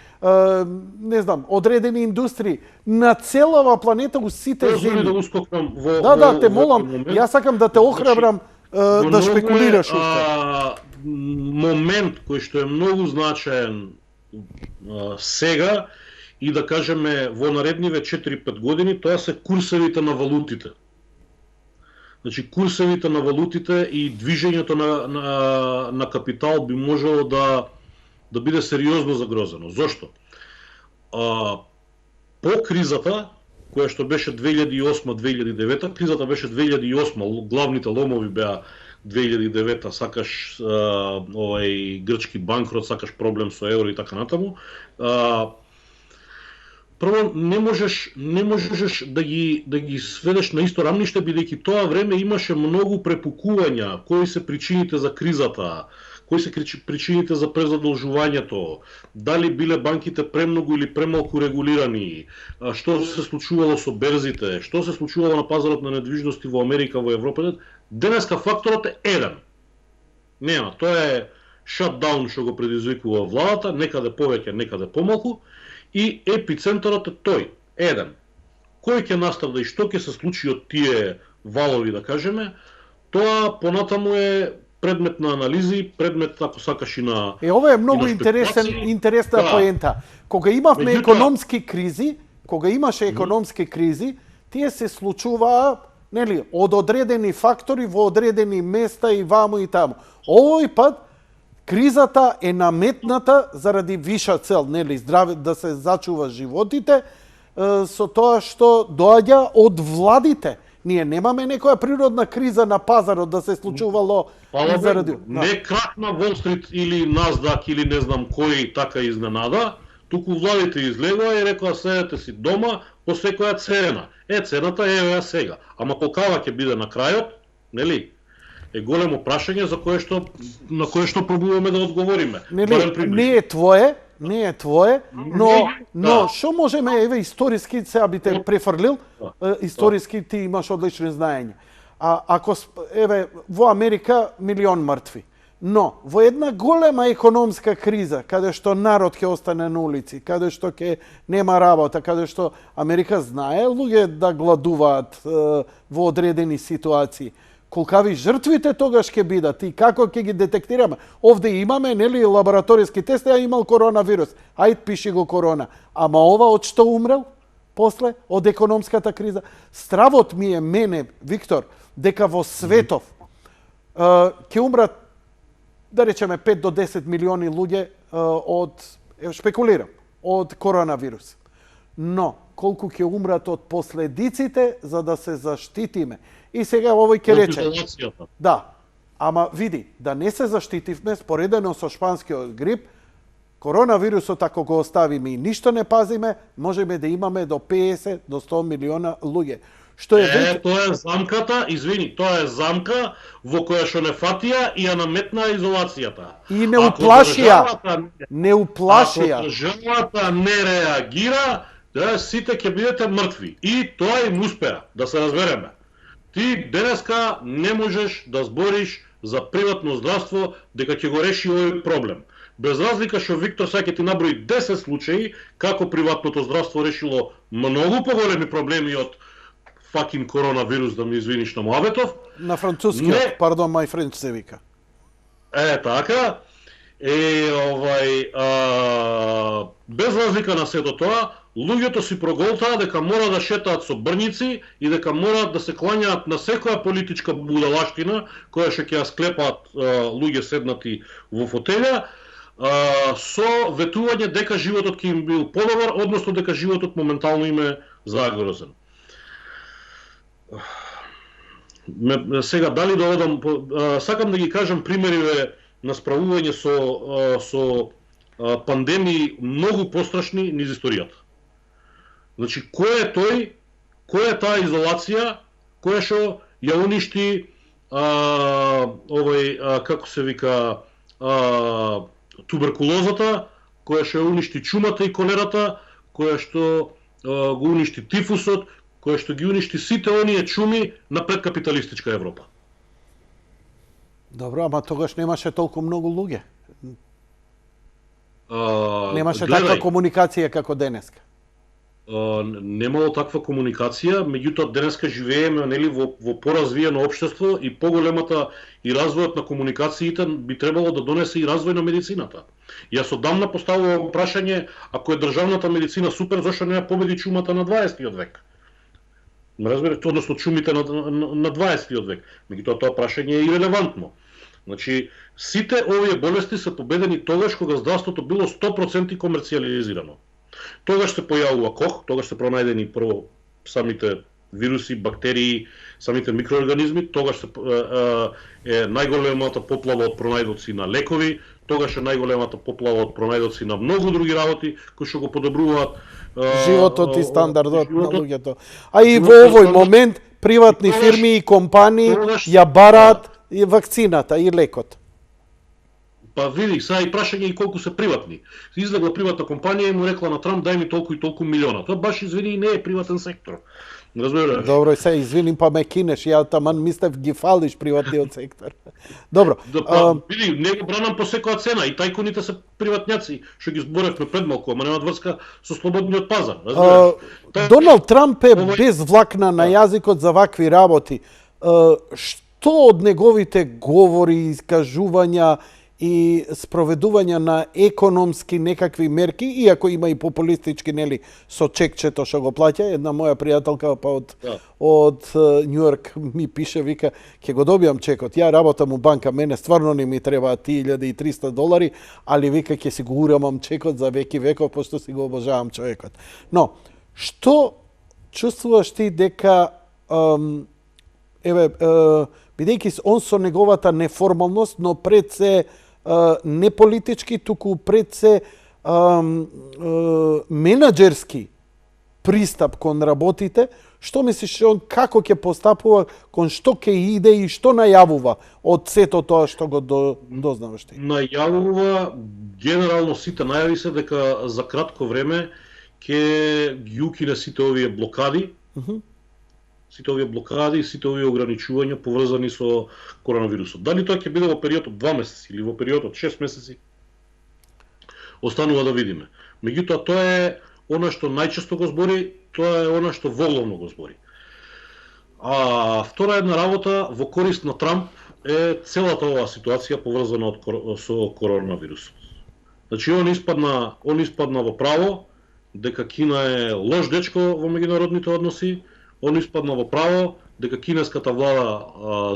Не знам, одредени индустрии на целава планета у сите земји. Да ускокнам Да, те молам, јас сакам да те охрабрам да шпекулираш уште. Момент кој што е многу значаен сега и да кажеме во наредниве 4-5 години, тоа се курсевите на валутите. Значи, курсевите на валутите и движењето на капитал би можело да биде сериозно загрозено. Зошто? По кризата, која што беше 2008-2009, кризата беше 2008, главните ломови беа 2009, сакаш овај грчки банкрот, сакаш проблем со евро и така натаму. Прво, не можеш да ги сведеш на исто рамниште, бидејќи тоа време имаше многу препукувања, кои се причините за кризата, кои се причините за презадолжувањето, дали биле банките премногу или премалку регулирани, што се случувало со берзите, што се случувало на пазарот на недвижности во Америка, во Европа. Денеска факторот е еден. Нема, тоа е шатдаун што го предизвикува владата, некаде повеќе, некаде помалку, и епицентарот е тој, еден. Кој ќе наставда и што ќе се случи од тие валови, да кажеме, тоа понатаму е предмет на анализи, предмет, ако сакаш, и на... Ова е многу интересна поента. Кога имавме економски кризи, тие се случуваа, нели, од одредени фактори во одредени места и ваму и таму. Овој пат кризата е наметната заради виша цел, нели, здраве, да се зачува животите, со тоа што доаѓа од владите. Ние немаме некоја природна криза на пазарот да се случувало заради... Не крак на Wall Street или Nasdaq или не знам кој така изненада, туку владите излегоа и рекоа седете си дома по секоја цена. Цената е ја сега. Ама колкава ќе биде на крајот, нели? Е големо прашање на кое што пробуваме да одговориме. Не е твое, но што можеме, еве, историски, сега би те префрлил, историски ти имаш одлични знаење. Ако, еве, во Америка милион мртви, но во една голема економска криза, каде што народ ќе остане на улици, каде што ќе нема работа, каде што Америка знае луѓе да гладуваат во одредени ситуации, колкави жртвите тогаш ќе бидат и како ќе ги детектираме. Овде имаме, нели, лабораториски тест, имал коронавирус. Ајд, пиши го корона. Ама ова од што умрел? После, од економската криза. Стравот ми е мене, Виктор, дека во светов ќе умрат, да речеме, 5 до 10 милиони луѓе од, шпекулирам, од коронавирус. Но, колку ќе умрат од последиците за да се заштитиме. И сега овој ќе рече. Да, ама види, да не се заштитивме споредено со шпанскиот грип, коронавирусот ако го оставиме и ништо не пазиме, можеме да имаме до 50 до 100 милиона луѓе. Што е тоа е замката, извини, тоа е замка во која што не фатија и ја наметна изолацијата. И не уплашија. Не уплашија. Ако државата не реагира, да сите ќе бидете мртви. И тоа им успеа, да се разбереме. Ти денеска не можеш да збориш за приватно здравство дека ќе го реши овој проблем. Без разлика што Виктор сега ќе ти наброи 10 случаи како приватното здравство решило многу поголеми проблеми од fucking коронавирус, да ми извиниш на муабетов. На францускиот, пардон, my French се вика. Така. Без разлика на сето тоа, луѓето си проголтаа дека мора да шетаат со брњици и дека мораат да се клањаат на секоја политичка будалаштина која што ќе ја склепаат луѓе седнати во фотелја, со ветување дека животот ќе им бил подобар, односно дека животот моментално им е загрозен. Сега, дали да одам, сакам да ги кажам примериве на справување со пандемии многу пострашни низ историјата. Значи, кој е тој, која е таа изолација, која што ја уништи како се вика, туберкулозата, која што ја уништи чумата и колерата, која што го уништи тифусот, која што ги уништи сите оние чуми на предкапиталистичка Европа. Добро, ама тогаш немаше толку многу луѓе. Немаше таква комуникација како денеска. Немало таква комуникација, меѓутоа денеска живееме нели во поразвиено општество и поголемата и развојот на комуникациите би требало да донесе и развој на медицината. Јас одамна поставувам прашање, ако е државната медицина супер, зашто не ја победи чумата на 20 век? Разбирате, односно чумите на 20 век. Меѓутоа тоа прашање е ирелевантно. Значи, сите овие болести се победени тогаш кога здравството било 100% комерцијализирано. Тогаш се појавува кох, тогаш се пронајдени прво самите вируси, бактерии, самите микроорганизми, тогаш е најголемата поплава од пронајдоци на лекови, тогаш е најголемата поплава од пронајдоци на многу други работи кои што го подобруваат животот и стандардот на луѓето. А и во овој момент приватни фирми и компании ја бараат и вакцината и лекот. Па види, сега и прашање и колку се приватни. Излегла приватна компанија и му рекла на Трамп дај ми толку и толку милиона. Тоа баш извини не е приватен сектор. Разбираш? Добро, се извиним, па ме кинеш, ја таман мислев ги фалиш приватниот сектор. Добро. Види, не го бранам по секоја цена и тајкуните се приватњаци, што ги зборевме пред малку, ама немаат врска со слободниот пазар. Доналд Трамп е без влакна на јазикот за вакви работи. Што од неговите говори, искажувања и спроведување на економски некакви мерки, иако има и популистички, нели, со чекчето што го плаќа, една моја пријателка па од Њујорк ми пише, вика, ќе го добијам чекот. Ја работам у банка, мене стварно не ми требаат $1300, али вика ќе си го урамам чекот за веки веков, пошто си го обожавам човекот. Но, што чувствуваш ти дека бидејќи он со неговата неформалност, но пред се не политички, туку пред се менаџерски пристап кон работите, што мислиш он како ќе постапува, кон што ќе иде и што најавува од сето тоа што го дознаваш ти? Најавува генерално сите најави се дека за кратко време ќе ги укине сите овие блокади. Сите овие блокади, сите овие ограничувања поврзани со коронавирусот. Дали тоа ќе биде во период од 2 месеци или во период од 6 месеци, останува да видиме. Меѓутоа, тоа е она што најчесто го збори, тоа е она што воглавно го збори. А втора една работа во корист на Трамп е целата оваа ситуација поврзана со коронавирусот. Значи, он испадна во право дека Кина е лош дечко во меѓународните односи, он испадна во право дека кинеската влада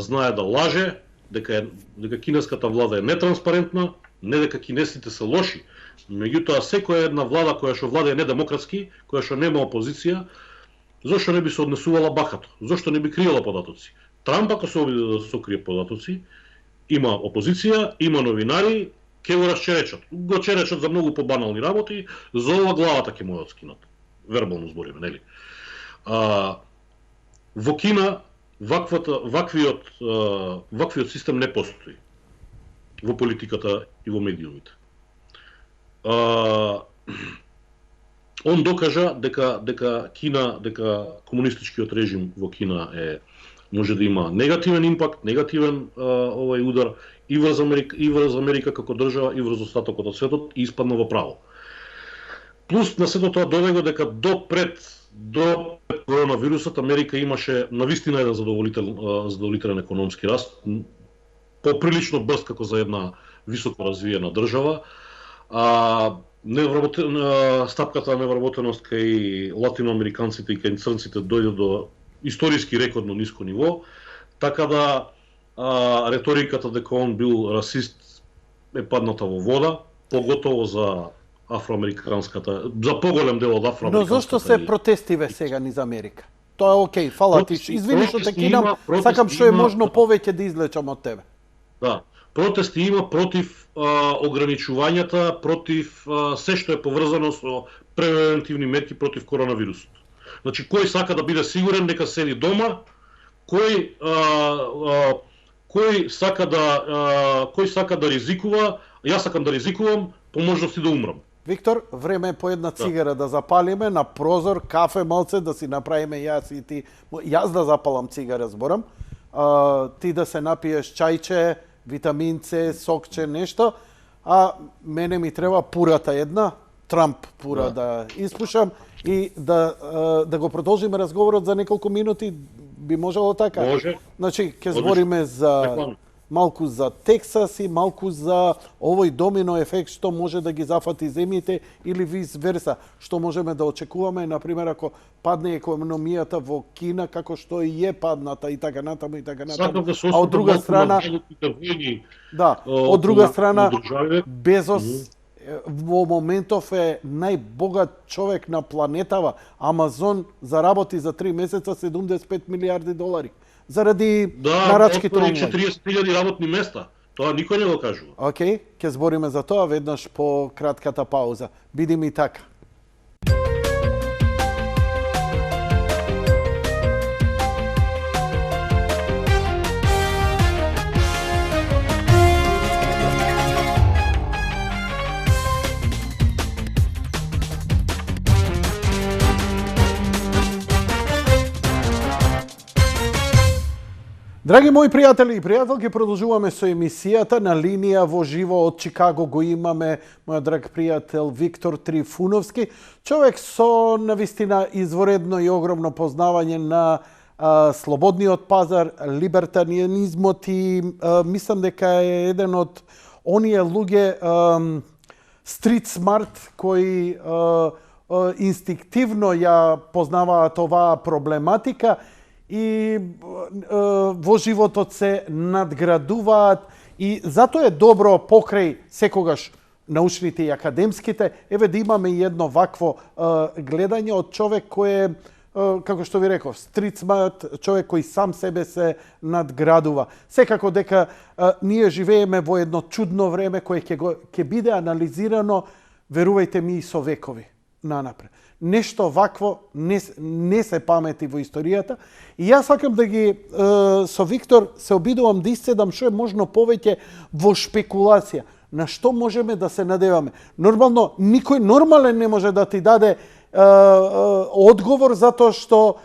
знае да лаже, дека кинеската влада е нетранспарентна, не дека кинесите се лоши, Меѓутоа, секоја една влада која што владае недемократски, која што нема опозиција, зошто не би се однесувала бахато? Зошто не би криела податоци? Трамп, ако се обиде да се крие податоци, има опозиција, има новинари, ќе го расчеречат. Го черечат за многу побанални работи, за ова главата ќе му ја отскинат. Вербално збориме, нели? Во Кина ваквиот систем не постои во политиката и во медиумите. Он докажа дека комунистичкиот режим во Кина може да има негативен импакт, негативен удар и врз Америка како држава и врз остатокот од светот и испадна во право. Плюс на сето тоа додего дека до пред коронавирусот Америка имаше навистина еден задоволителен економски раст, поприлично брз како за една високо развиена држава. Стапката на невработеност кај латиноамериканците и кај црнците дојде до историски рекордно ниско ниво, така да реториката дека он бил расист е падната во вода, поготово за афроамериканската, за поголем дел од афроамериканската. Но зошто се протестиве сега низ Америка? Тоа е окей, фала ти. Извини што те кинам, сакам што е можно повеќе да излечам од тебе. Да, протести има против ограничувањата, против се што е поврзано со превентивни мерки против коронавирусот. Значи, кој сака да биде сигурен, нека седи дома, кој сака да ризикува, јас сакам да ризикувам, по можности да умрам. Виктор, време е по една цигара да запалиме, на прозор, кафе малце, да си направиме јас и ти. Јас да запалам цигара, зборам. Ти да се напиеш чајче, витамин С, сокче, нешто, а мене ми треба пурата една, Трамп пура да испушам и да го продолжиме разговорот за неколку минути, би можело така? Може. Значи, ќе збориме за малку за Тексас и малку за овој домино ефект што може да ги зафати земјите или виз верса, што можеме да очекуваме, например, ако падне економијата во Кина, како што и е падната и така натаму и така натаму. А од друга страна, од друга страна, Безос во моментов е најбогат човек на планетава. Амазон заработи за 3 месеца 75 милиарди долари. Заради нарачките онлайн. 40.000 работни места. Тоа никој не го кажува. Океј, ќе збориме за тоа веднаш по кратката пауза. Биди ми така. Драги мои пријатели и пријателки, продолжуваме со емисијата на линија во живо од Чикаго. Го имаме мојот драг пријател Виктор Трифуновски, човек со навистина изворедно и огромно познавање на слободниот пазар, либертарианизмот и мислам дека е еден од оние луѓе стрит смарт кои инстинктивно ја познаваат оваа проблематика и во животот се надградуваат и затоа е добро покрај секогаш научните и академските, еве да имаме и едно вакво гледање од човек кој е, како што ви реков, стрит смарт, човек кој сам себе се надградува. Секако дека ние живееме во едно чудно време кое ќе биде анализирано, верувајте ми, и со векови нанапред. Нешто вакво не се памети во историјата. И јас сакам да ги со Виктор се обидувам да исцедам што е можно повеќе во шпекулација. На што можеме да се надеваме? Нормално, никој нормален не може да ти даде одговор затоа што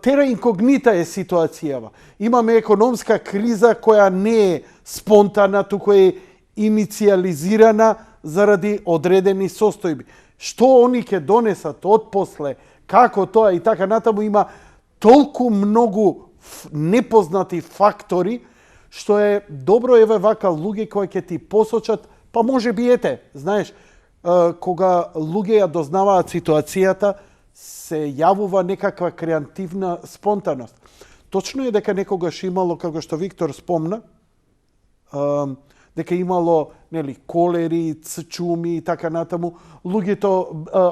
тера инкогнита е ситуацијава. Имаме економска криза која не е спонтана, туку е иницијализирана заради одредени состојби. Што они ќе донесат отпосле, како тоа и така натаму, има толку многу непознати фактори, што е добро еве вака луѓе кои ќе ти посочат, па може би ете, знаеш, кога луѓе ја дознаваат ситуацијата, се јавува некаква креативна спонтаност. Точно е дека некогаш имало, како што Виктор спомна, дека имало колери, чуми и така натаму. Луѓето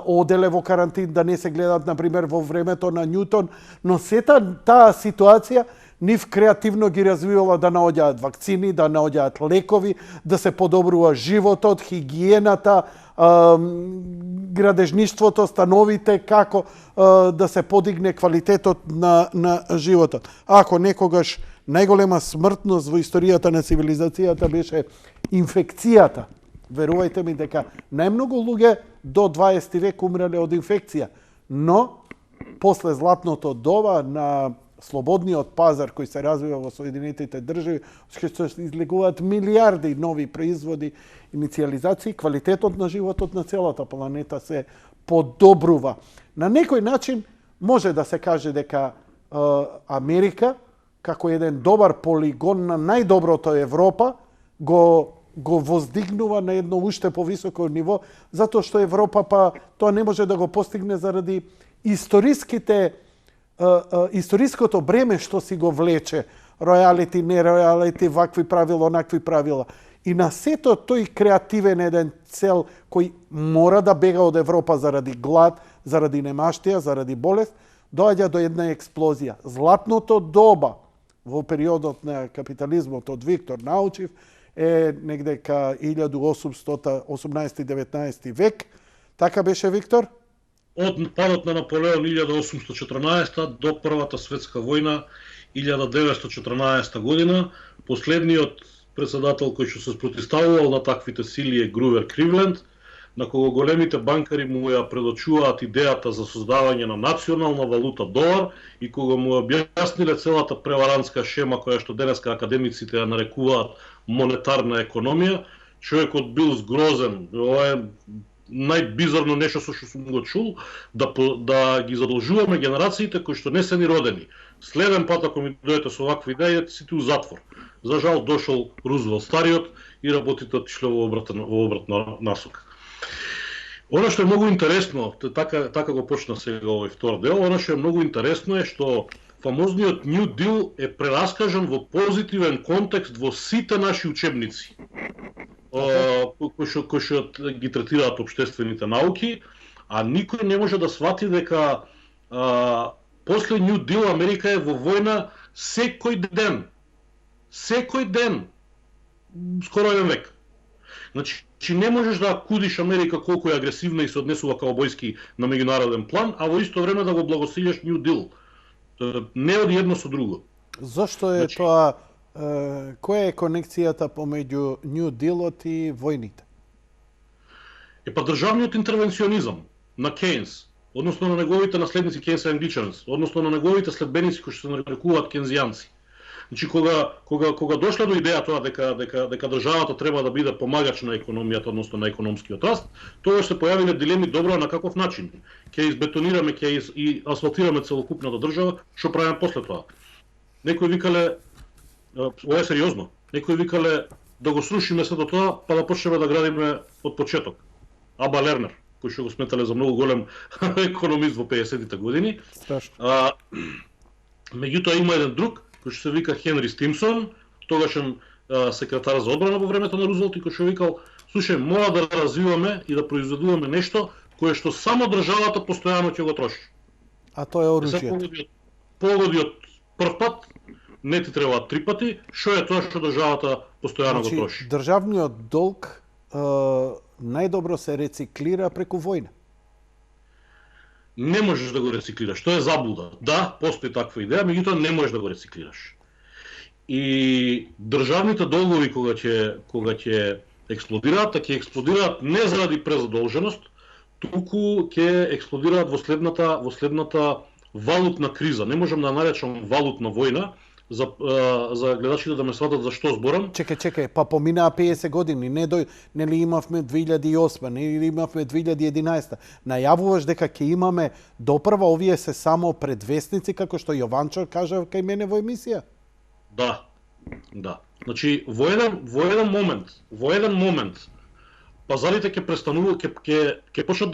оделе во карантин да не се гледат, например, во времето на Њутон, но сета таа ситуација нив креативно ги развивала да наоѓаат вакцини, да наоѓаат лекови, да се подобрува животот, хигиената, градежништвото, становите, како да се подигне квалитетот на животот. Ако некогаш најголема смртност во историјата на цивилизацијата беше инфекцијата, верувајте ми дека најмногу луѓе до 20 век умреле од инфекција, но после златното доба на слободниот пазар кој се развива во Соединетите држави, што се излегуваат милиарди нови производи, иницијализации, квалитетот на животот на целата планета се подобрува. На некој начин може да се каже дека Америка, како еден добар полигон на најдоброто Европа, го воздигнува на едно уште повисоко ниво, затоа што Европа тоа не може да го постигне заради историското бреме што си го влече, ројалити, неројалити, вакви правила, онакви правила. И на сето тој креативен еден цел кој мора да бега од Европа заради глад, заради немаштија, заради болест, доаѓа до една експлозија. Златното доба во периодот на капитализмот од Виктор Научив е негде ка 1818-19 век. Така беше, Виктор? Од падот на Наполеон 1814 до Првата светска војна 1914 година, последниот председател кој што се спротивставувал на таквите сили е Грувер Кливленд, на кого големите банкари му ја предочуваат идејата за создавање на национална валута долар и кога му објасниле целата преварантска шема која што денеска академиците ја нарекуваат монетарна економија, човекот бил згрозен. Ова е најбизарно нешто што сум го чул, да ги задолжуваме генерациите кои што не се ни родени. Следен пат ако ми дојдете со вакви идеи, сите у затвор. За жал дошол Рузвелт стариот и работите отишле во обратна насока. Оно што е многу интересно, така го почна сега овој втор дел, оно што е многу интересно е што фамозниот New Deal е прераскажан во позитивен контекст во сите наши учебници, кои што ги третираат општествените науки, а никој не може да свати дека после New Deal Америка е во војна секој ден. Секој ден. Скоро еден век. Значи, не можеш да кудиш Америка колку е агресивна и се однесува каубојски на меѓународен план, а во исто време да го благословиш New Deal. Не од едно со друго. Зошто е тоа? Која е конекцијата помеѓу New Deal-от и војните? Државниот интервенционизам на Кейнс, односно на неговите наследници Кейнс англичанс, односно на неговите следбеници кои што се нарекуваат кейнзијанци. Значи, кога дошле до идеја тоа дека државата треба да биде помагач на економијата, односно на економскиот раст, тоа се појавиле дилеми добро на каков начин. Ќе избетонираме, и асфалтираме целокупната држава, што правиме после тоа? Некои викале, ова е сериозно, некои викале да го срушиме сето тоа, па да почнеме да градиме од почеток. Аба Лернер, кој што го сметале за многу голем економист во 50-тите години. Меѓутоа има еден друг, кој што се вика Хенри Стимсон, тогашен секретар за одбрана во времето на Рузвелт, и кој што викал, слушај, мора да развиваме и да произведуваме нешто кое што само државата постојано ќе го троши. А тоа е оружјето. Погоди од прв пат, не ти требаат три пати, што е тоа што државата постојано го троши. Државниот долг најдобро се рециклира преку војна. Не можеш да го рециклираш, тоа е заблуда. Да, постои таква идеја, меѓутоа не можеш да го рециклираш. И државните долгови кога ќе експлодираат, ќе експлодираат не заради презадолженост, туку ќе експлодираат во следната валутна криза. Не можам да наречам валутна војна, за гледачите да ме сватат за што зборам. Чекај, па поминаа 50 години, нели имавме 2008, нели имавме 2011. Најавуваш дека ќе имаме допрва, овие се само предвестници, како што Јованчо кажа кај мене во емисија? Да. Значи, во еден момент, пазарите ќе почнат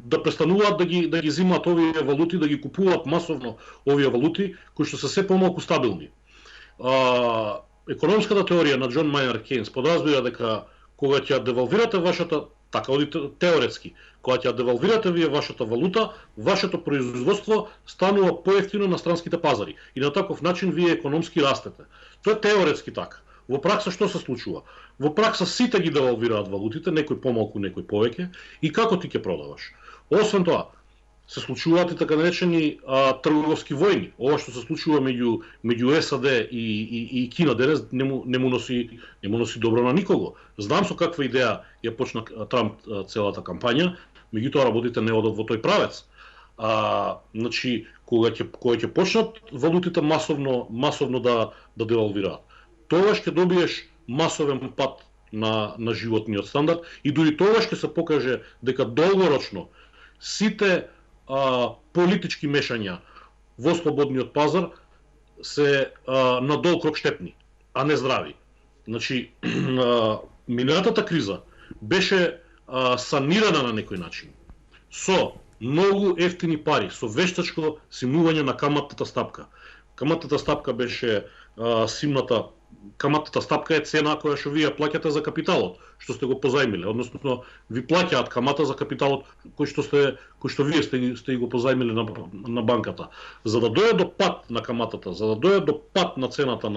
да престануваат да ги зимаат овие валути, да ги купуваат масовно овие валути, кои што се се помалку стабилни. економската теорија на Џон Мајнард Кейнс подразбира дека кога ќе девалвирате вашата, така оди теоретски, кога ќе девалвирате вие вашата валута, вашето производство станува поевтино на странските пазари и на таков начин вие економски растете. Тоа е теоретски така. Во пракса што се случува? Во пракса сите ги девалвираат валутите, некој помалку, некој повеќе, и како ти ќе продаваш? Освен тоа, се случуваат и така наречени трговски војни. Ова што се случува меѓу САД и Кина денес не му носи добро на никого. Знам со каква идеја ја почна Трамп целата кампања, меѓутоа работите не одат во тој правец. Значи, кога ќе почнат валутите масовно да девалвираат, тогаш ќе добиеш масовен пат на животниот стандард и дури тогаш ќе се покаже дека долгорочно сите политички мешања во слободниот пазар се надол крок штетни, а не здрави. Значи, минатата криза беше санирана на некој начин со многу ефтини пари, со вештачко симнување на каматната стапка. Каматната стапка беше симната. Каматната стапка е цена која што вие плаќате за капиталот, што сте го позајмиле, односно ви плаќаат камата за капиталот кој што вие сте го позајмиле на банката. За да дојде до пат на каматата, за да дојде до пат на цената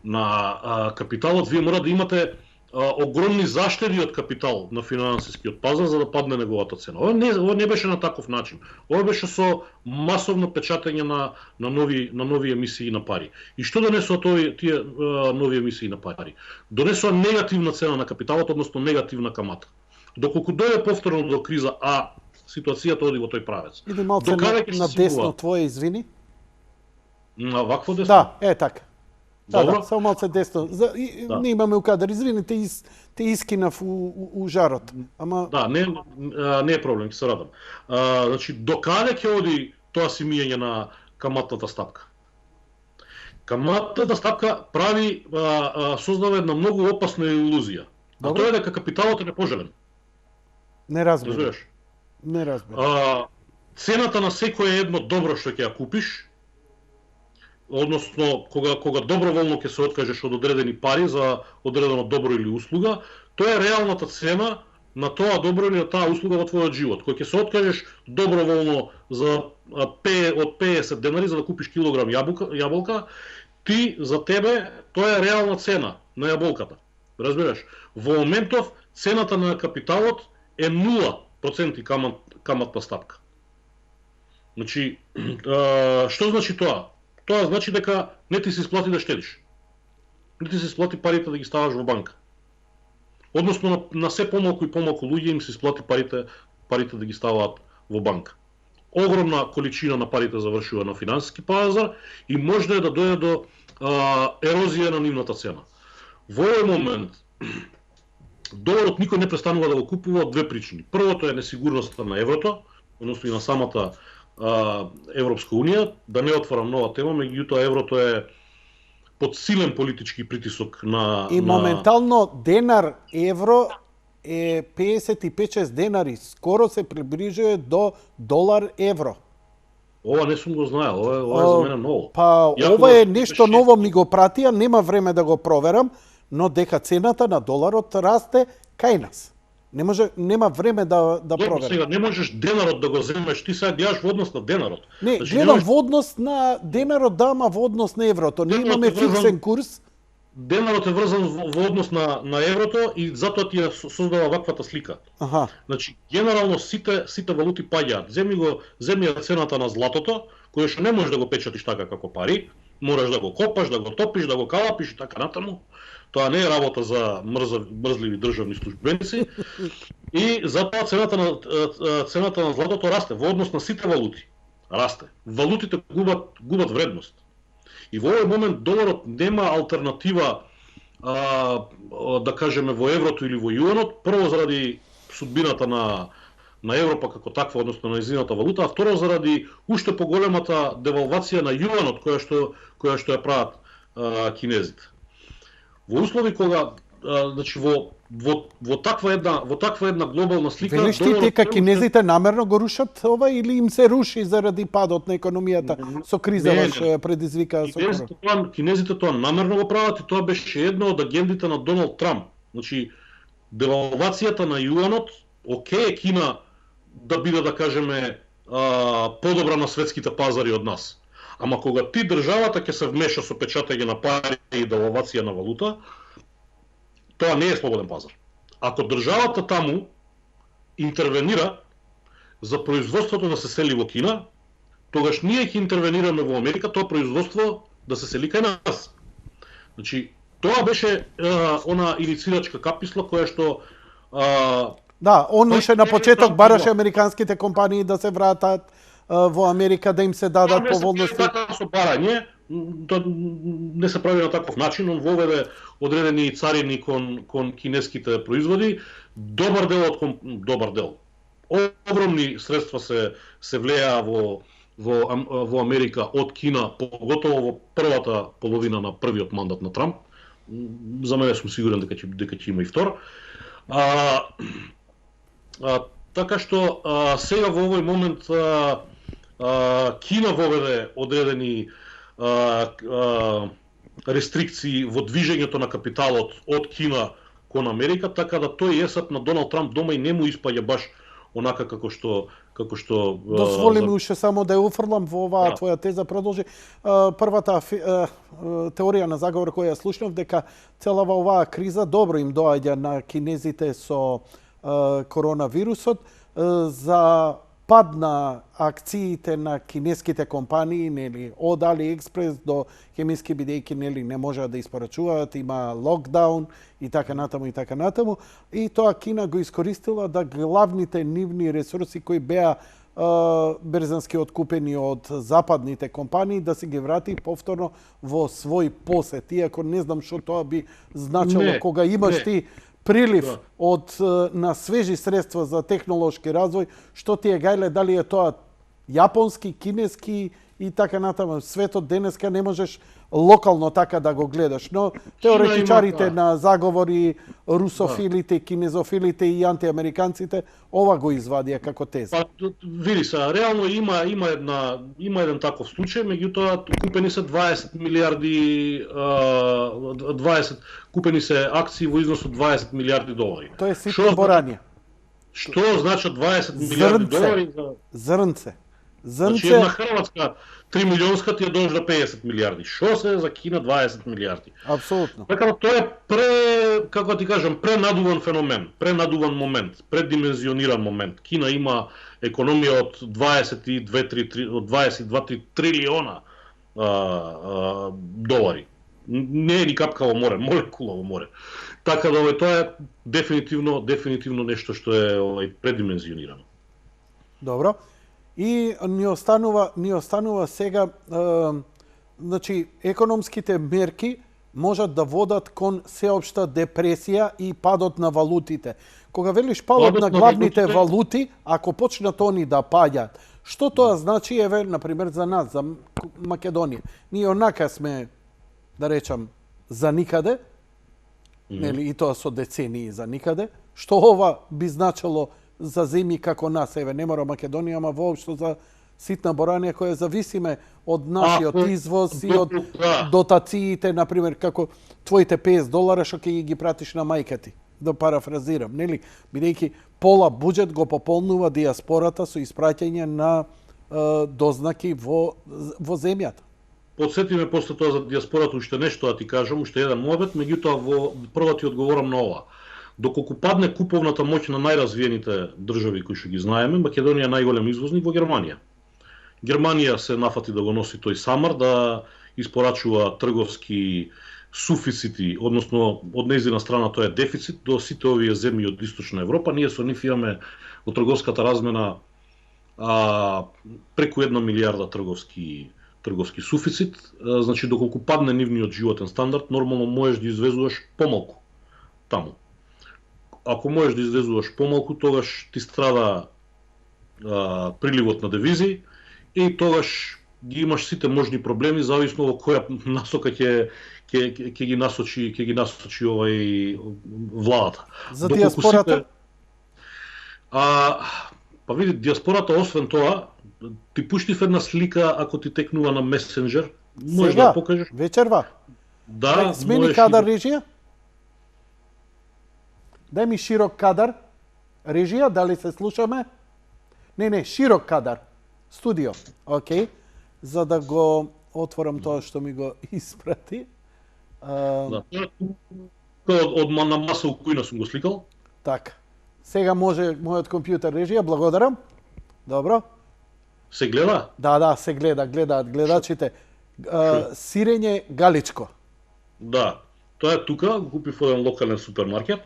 на капиталот, вие мора да имате огромни заштеди од капитал на финансискиот пазар за да падне неговата цена. Ова не беше на таков начин. Ова беше со масовно печатење на нови емисии на пари. И што донесоа тие нови емисии на пари? Донесоа негативна цена на капиталот, односно негативна камата. Доколку дојде повторно до криза, а ситуацијата оди во тој правец. Иди малце на десно твое, извини. На вакво десно? Да, така. Да, само малце десно. Не имаме у кадар, извините, те искинав у жарот. Ама... Да, не е проблем, ќе се радам. Значи, докаде ќе оди тоа симијање на каматната стапка? Каматната стапка создава една многу опасна илузија. А тоа е дека капиталот е непожелен. Не разбирам. Не разбирам. Цената на секое едно добро што ќе ја купиш, односно кога доброволно ќе се откажеш од одредени пари за одредено добро или услуга, тоа е реалната цена на тоа добро или на таа услуга во твојот живот. Кога ќе се откажеш доброволно од 50 денари за да купиш килограм јаболка, ти за тебе тоа е реална цена на јаболката. Разбираш? Во моментов цената на капиталот е 0% каматна стапка. Значи, што значи тоа? Тоа значи дека не ти се исплати да штедиш. Не ти се исплати парите да ги ставаш во банка. Односно на се помалку и помалку луѓе им се исплати парите да ги ставаат во банка. Огромна количина на парите завршува на финансиски пазар и може да дојде до ерозија на нивната цена. Во овој момент доларот никој не престанува да го купува од две причини. Првото е несигурноста на еврото, односно и на самата Европска унија, да не отворам нова тема, меѓутоа еврото е под силен политички притисок на... И моментално денар евро е 55-6 денари, скоро се приближува до долар евро. Ова не сум го знаел, ова е за мене ново. Па ова е нешто ново, ми го пратија, нема време да го проверам, но дека цената на доларот расте кај нас. Нема време да проверам. Сега не можеш денарот да го земеш, ти сега гледаш во однос на денарот. Не, значи, гледам во однос на денарот, да, ама во однос на еврото. Не имаме фиксен курс. Денарот е врзан во однос на еврото и затоа ти ја создава ваквата слика. Аха. Значи, генерално сите валути паѓаат. Земи ја цената на златото, кое што не можеш да го печатиш така како пари, мораш да го копаш, да го топиш, да го калапиш и така натаму. Тоа не е работа за мрзливи државни службеници и затоа цената на златото расте во однос на сите валути. Расте. Валутите губат вредност. И во овој момент доларот нема алтернатива да кажеме во еврото или во јуанот, прво заради судбината на Европа како таква, односно на нејзината валута, а второ заради уште поголемата девалвација на јуанот која што ја прават кинезите. Во услови кога, значи во во таква една глобална слика Велиш ти дека кинезите намерно го рушат ова или им се руши заради падот на економијата со кризава што ја предизвикаа со корона? Кинезите тоа намерно го прават и тоа беше една од агендите на Доналд Трамп. Значи, девалвацијата на јуанот, окей, Кина да биде, да кажеме, подобра на светските пазари од нас. Ама кога ти државата ќе се вмеша со печатање на пари и девалвација на валута, тоа не е слободен пазар. Ако државата таму интервенира за производството да се сели во Кина, тогаш ние ќе интервенираме во Америка тоа производство да се сели кај нас. Значи, тоа беше она иницирачка каписла која што да, он уште на почеток бараше американските компании да се вратат во Америка, да им се дадат поволности. Така со барање, не се прави на таков начин, он воведе одредени царини кон кинеските производи, добар дел, огромни средства се влеа во Америка од Кина, поготово во првата половина на првиот мандат на Трамп. За мене сум сигурен дека ќе има и втор. Така што сега во овој момент Кина воведе одредени рестрикции во движењето на капиталот од Кина кон Америка, така да тој есат на Доналд Трамп дома и не му испаѓа баш онака како што дозволи ми уште само да ја уфрлам во оваа твоја теза, продолжи. Првата теорија на заговор која ја слушнав, дека целава оваа криза добро им доаѓа на кинезите со коронавирусот, за пад на акциите на кинеските компании, нели, од AliExpress до хемиски, бидејќи нели не можеа да испорачуваат, има локдаун и така натаму и така натаму, и тоа Кина го искористила да главните нивни ресурси кои беа брзански откупени од западните компании да се ги врати повторно во свој посет, иако не знам што тоа би значило кога имаш ти прилив од на свежи средства за технолошки развој, што ти е гајле, дали е тоа јапонски, кинески и така натаму. Светот денеска не можеш локално така да го гледаш, но теоретичарите на заговори, русофилите, кинезофилите и антиамериканците ова го извадија како теза. Види се, реално има еден таков случај, меѓутоа купени се 20 милиарди купени се акции во износ од 20 милиарди долари. Тоа е ситно борање. Што значат 20 милиарди долари за зрнце? Значи една хрватска 3 милионска ти ја дожда 50 милиарди. Што се за Кина 20 милиарди? Апсолутно. Така да тоа е како ти кажам, пренадуван феномен, пренадуван момент, предимензиониран момент. Кина има економија од 22-3 трилиона долари. Не е ни капка во море, молекула во море. Така да тоа е дефинитивно нешто што е предимензионирано. Добро. И ни останува сега, значи, економските мерки можат да водат кон сеопшта депресија и падот на валутите. Кога велиш падот на главните валути, ако почнат они да паѓаат, што тоа значи, еве, например, за нас, за Македонија? Ние онака сме, да речам, за никаде, нели, и тоа со децении за никаде. Што ова би значило за земји како нас, еве, не мора Македонија, ама воопшто за ситна Боранија која зависиме од нашиот извоз и од дотациите, например, како твоите $50 што ќе ги пратиш на мајка ти, да парафразирам, нели? Бидејќи пола буџет го пополнува диаспората со испраќање на дознаки во земјата. Подсетиме после тоа за диаспората уште нешто да ти кажам, уште еден муабет, меѓутоа во прво ти одговорам на ова. Доколку падне куповната моќ на најразвиените држави кои што ги знаеме, Македонија е најголем извозник во Германија. Германија се нафати да го носи тој самар, да испорачува трговски суфицити, односно од нејзина страна тоа е дефицит до сите овие земји од Источна Европа. Ние со нив имаме во трговската размена преку 1 милијарда трговски суфицит. Значи, доколку падне нивниот животен стандард, нормално можеш да извезуваш помалку таму. Ако можеш да извезуваш помалку, тогаш ти страда приливот на девизи и тогаш ги имаш сите можни проблеми зависно во која насока ќе ги насочи владата. За Доколку диаспората? А, па види, диаспората, освен тоа, ти пуштив една слика ако ти текнува на месенџер, можеш да ја покажеш? Вечерва. Да, смени можеш кадар да... режија? Дај ми широк кадар. Режија, дали се слушаме? Не, широк кадар. Студио. Океј. За да го отворам тоа што ми го испрати. Да, од на маса у којна сум го сликал. Така. Сега може мојот компјутер режија, благодарам. Добро. Се гледа? Да, се гледаат гледачите. Сирење галичко. Да. Тоа е тука, го купив од еден локален супермаркет.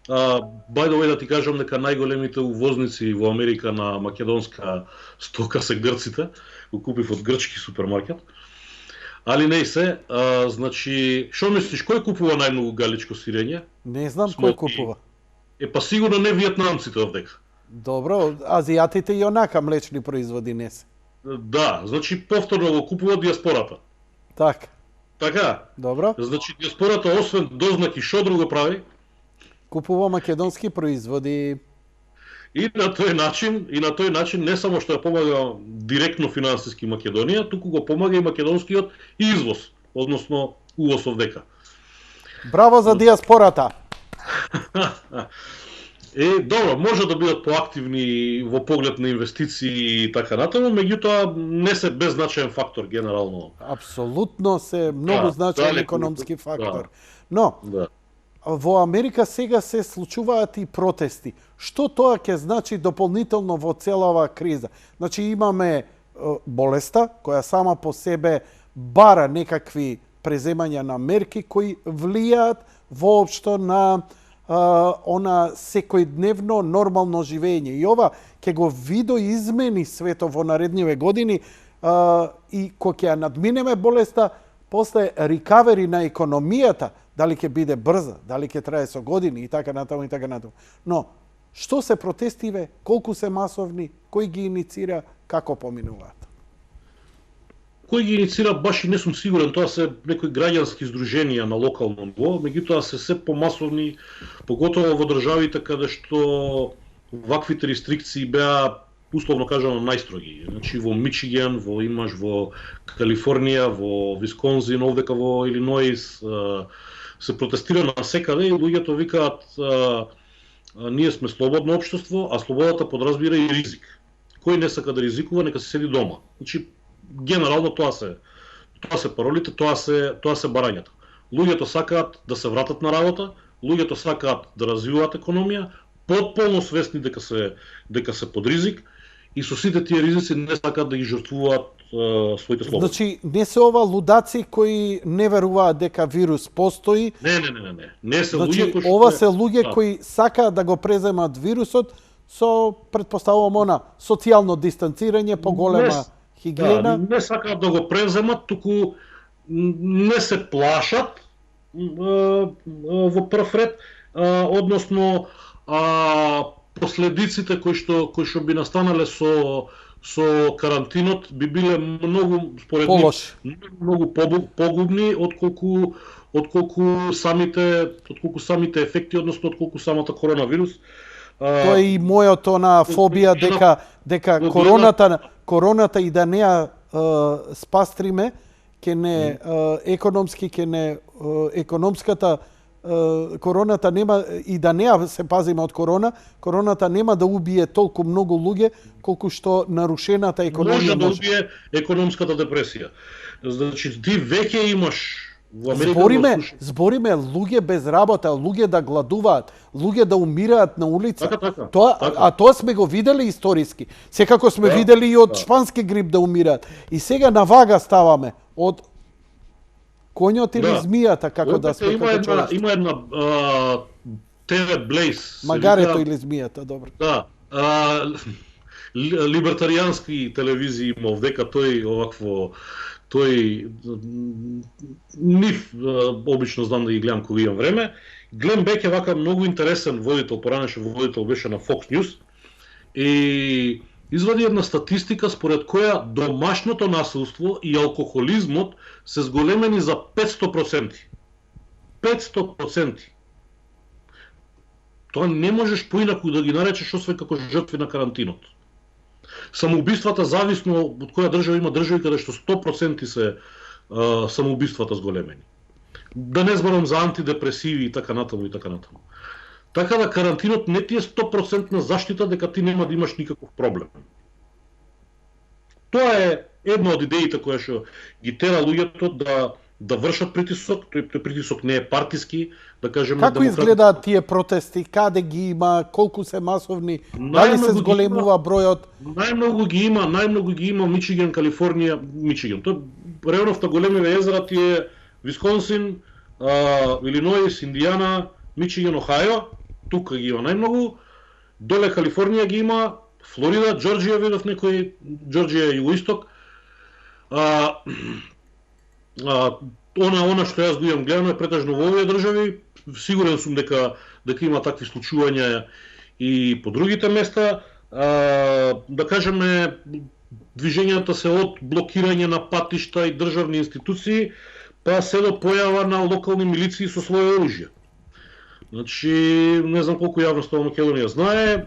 By the way, да ти кажам дека најголемите увозници во Америка на македонска стока се грците. Го купив од грчки супермаркет. Али не се, значи, што мислиш, кој купува најмногу галичко сирење? Не знам кој купува. Па сигурно не виетнамците овдека. Добро, азијатите и онака млечни производи не се. Да, значи повторно го купува диаспората. Така? Добро. Значи диаспората освен дознаки што друго прави? Купува македонски производи. И на тој начин не само што ја помага директно финансиски Македонија, туку го помага и македонскиот извоз, односно увоз овдека. Браво за диаспората. Добро, може да бидат поактивни во поглед на инвестиции и така натаму, меѓутоа не се беззначаен фактор генерално. Апсолутно се многу значаен економски фактор. Но да. Во Америка сега се случуваат и протести. Што тоа ќе значи дополнително во цела оваа криза? Значи имаме болеста која сама по себе бара некакви преземања на мерки кои влијаат воопшто на она секојдневно нормално живење. И ова ќе го измени светот во наредниве години и кога ќе ја надминеме болеста, после рекавери на економијата, дали ќе биде брза, дали ќе трае со години и така натаму и така натаму. Но што се протестиве, колку се масовни, кој ги иницира, како поминуваат? Кој ги иницира, баш и не сум сигурен, тоа се некои граѓански здруженија на локално ниво, меѓутоа се помасовни, поготово во државите каде што ваквите рестрикции беа условно кажано најстроги. Значи во Мичиген, имаш во Калифорнија, во Висконзин, овдека во Илиноис се протестира насекаде и луѓето викаат ние сме слободно општество, а слободата подразбира и ризик. Кој не сака да ризикува, нека се седи дома. Значи генерално тоа се паролите, тоа се барањата. Луѓето сакаат да се вратат на работа, луѓето сакаат да развиваат економија, потполно свесни дека се под ризик и со сите тие ризици не сакаат да ги жртвуваат своите слободи. Значи не се ова лудаци кои не веруваат дека вирус постои. Не се значи, луѓе кои ова се луѓе кои сакаат да го преземат вирусот со предпоставувам социјално дистанцирање, поголема хигиена. Не сакаат да го преземат, туку не се плашат во прв ред, односно последиците кои што би настанале со карантинот би биле многу според многу погубни отколку самите ефекти, односно отколку самата коронавирус. Тоа е и мојото на фобија дека короната и да не ја спастриме, ќе не економски, ќе не економската короната нема и да не ја се пазиме од короната нема да убие толку многу луѓе колку што нарушената економија може да убие економската депресија. Значи ти веќе имаш во Америка збориме луѓе без работа, луѓе да гладуваат, луѓе да умираат на улица. Така. Тоа сме го виделе историски. Секако сме видели и од шпански грип да умираат. И сега на вага ставаме од коњот или змијата, како да сме како човек. Има една ТВ Блейс. Магарето или змијата, добро. Да. Либертаријански телевизии има овдека, тој нив обично знам да ги гледам кога имам време. Глен Бек е вака многу интересен водител, поранешен водител беше на Fox News и извади една статистика според која домашното насилство и алкохолизмот се зголемени за 500%. 500%. Тоа не можеш поинаку да ги наречеш освен како жртви на карантинот. Самоубиствата зависно од која држава има држави каде што 100% се самоубиствата зголемени. Да не зборам за антидепресиви и така натаму и така натаму. Така да карантинот не ти е 100% заштита дека ти нема да имаш никаков проблем. Тоа е една од идеите која што ги тера луѓето да вршат притисок, тој притисок не е партиски, да кажеме. Како изгледаат тие протести, каде ги има, колку се масовни, дали се зголемува бројот? Најмногу ги има Мичиган, Калифорнија, Мичиган. Тоа районовта големиве езера ти е Висконсин, Илиноис, Индијана, Мичиган, Охајо, тука ги има најмногу. Доле Калифорнија ги има, Флорида, Џорџија видов некој, Џорџија е југоисток. Она што јас го имам гледано е претежно во овие држави. Сигурен сум дека има такви случувања и по другите места. Да кажеме, движењата се од блокирање на патишта и државни институции, па се до појава на локални милиции со своје оружје. Значи, не знам колку јавноста во Македонија знае,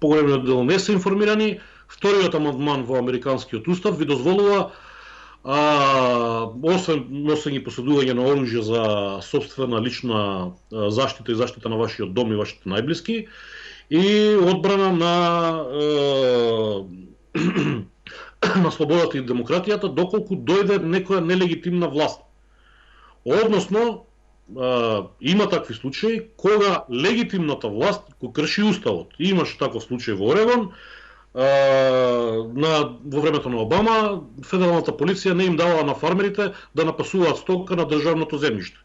поголемиот дел не се информирани. Вториот амандман во Американскиот устав ви дозволува освен носење и поседување на оружје за сопствена лична заштита и заштита на вашиот дом и вашите најблиски, и одбрана на слободата и демократијата доколку дојде некоја нелегитимна власт. Односно, има такви случаи кога легитимната власт го крши уставот. Имаше таков случај во Орегон. Во времето на Обама, федералната полиција не им давала на фармерите да напасуваат стока на државното земјиште.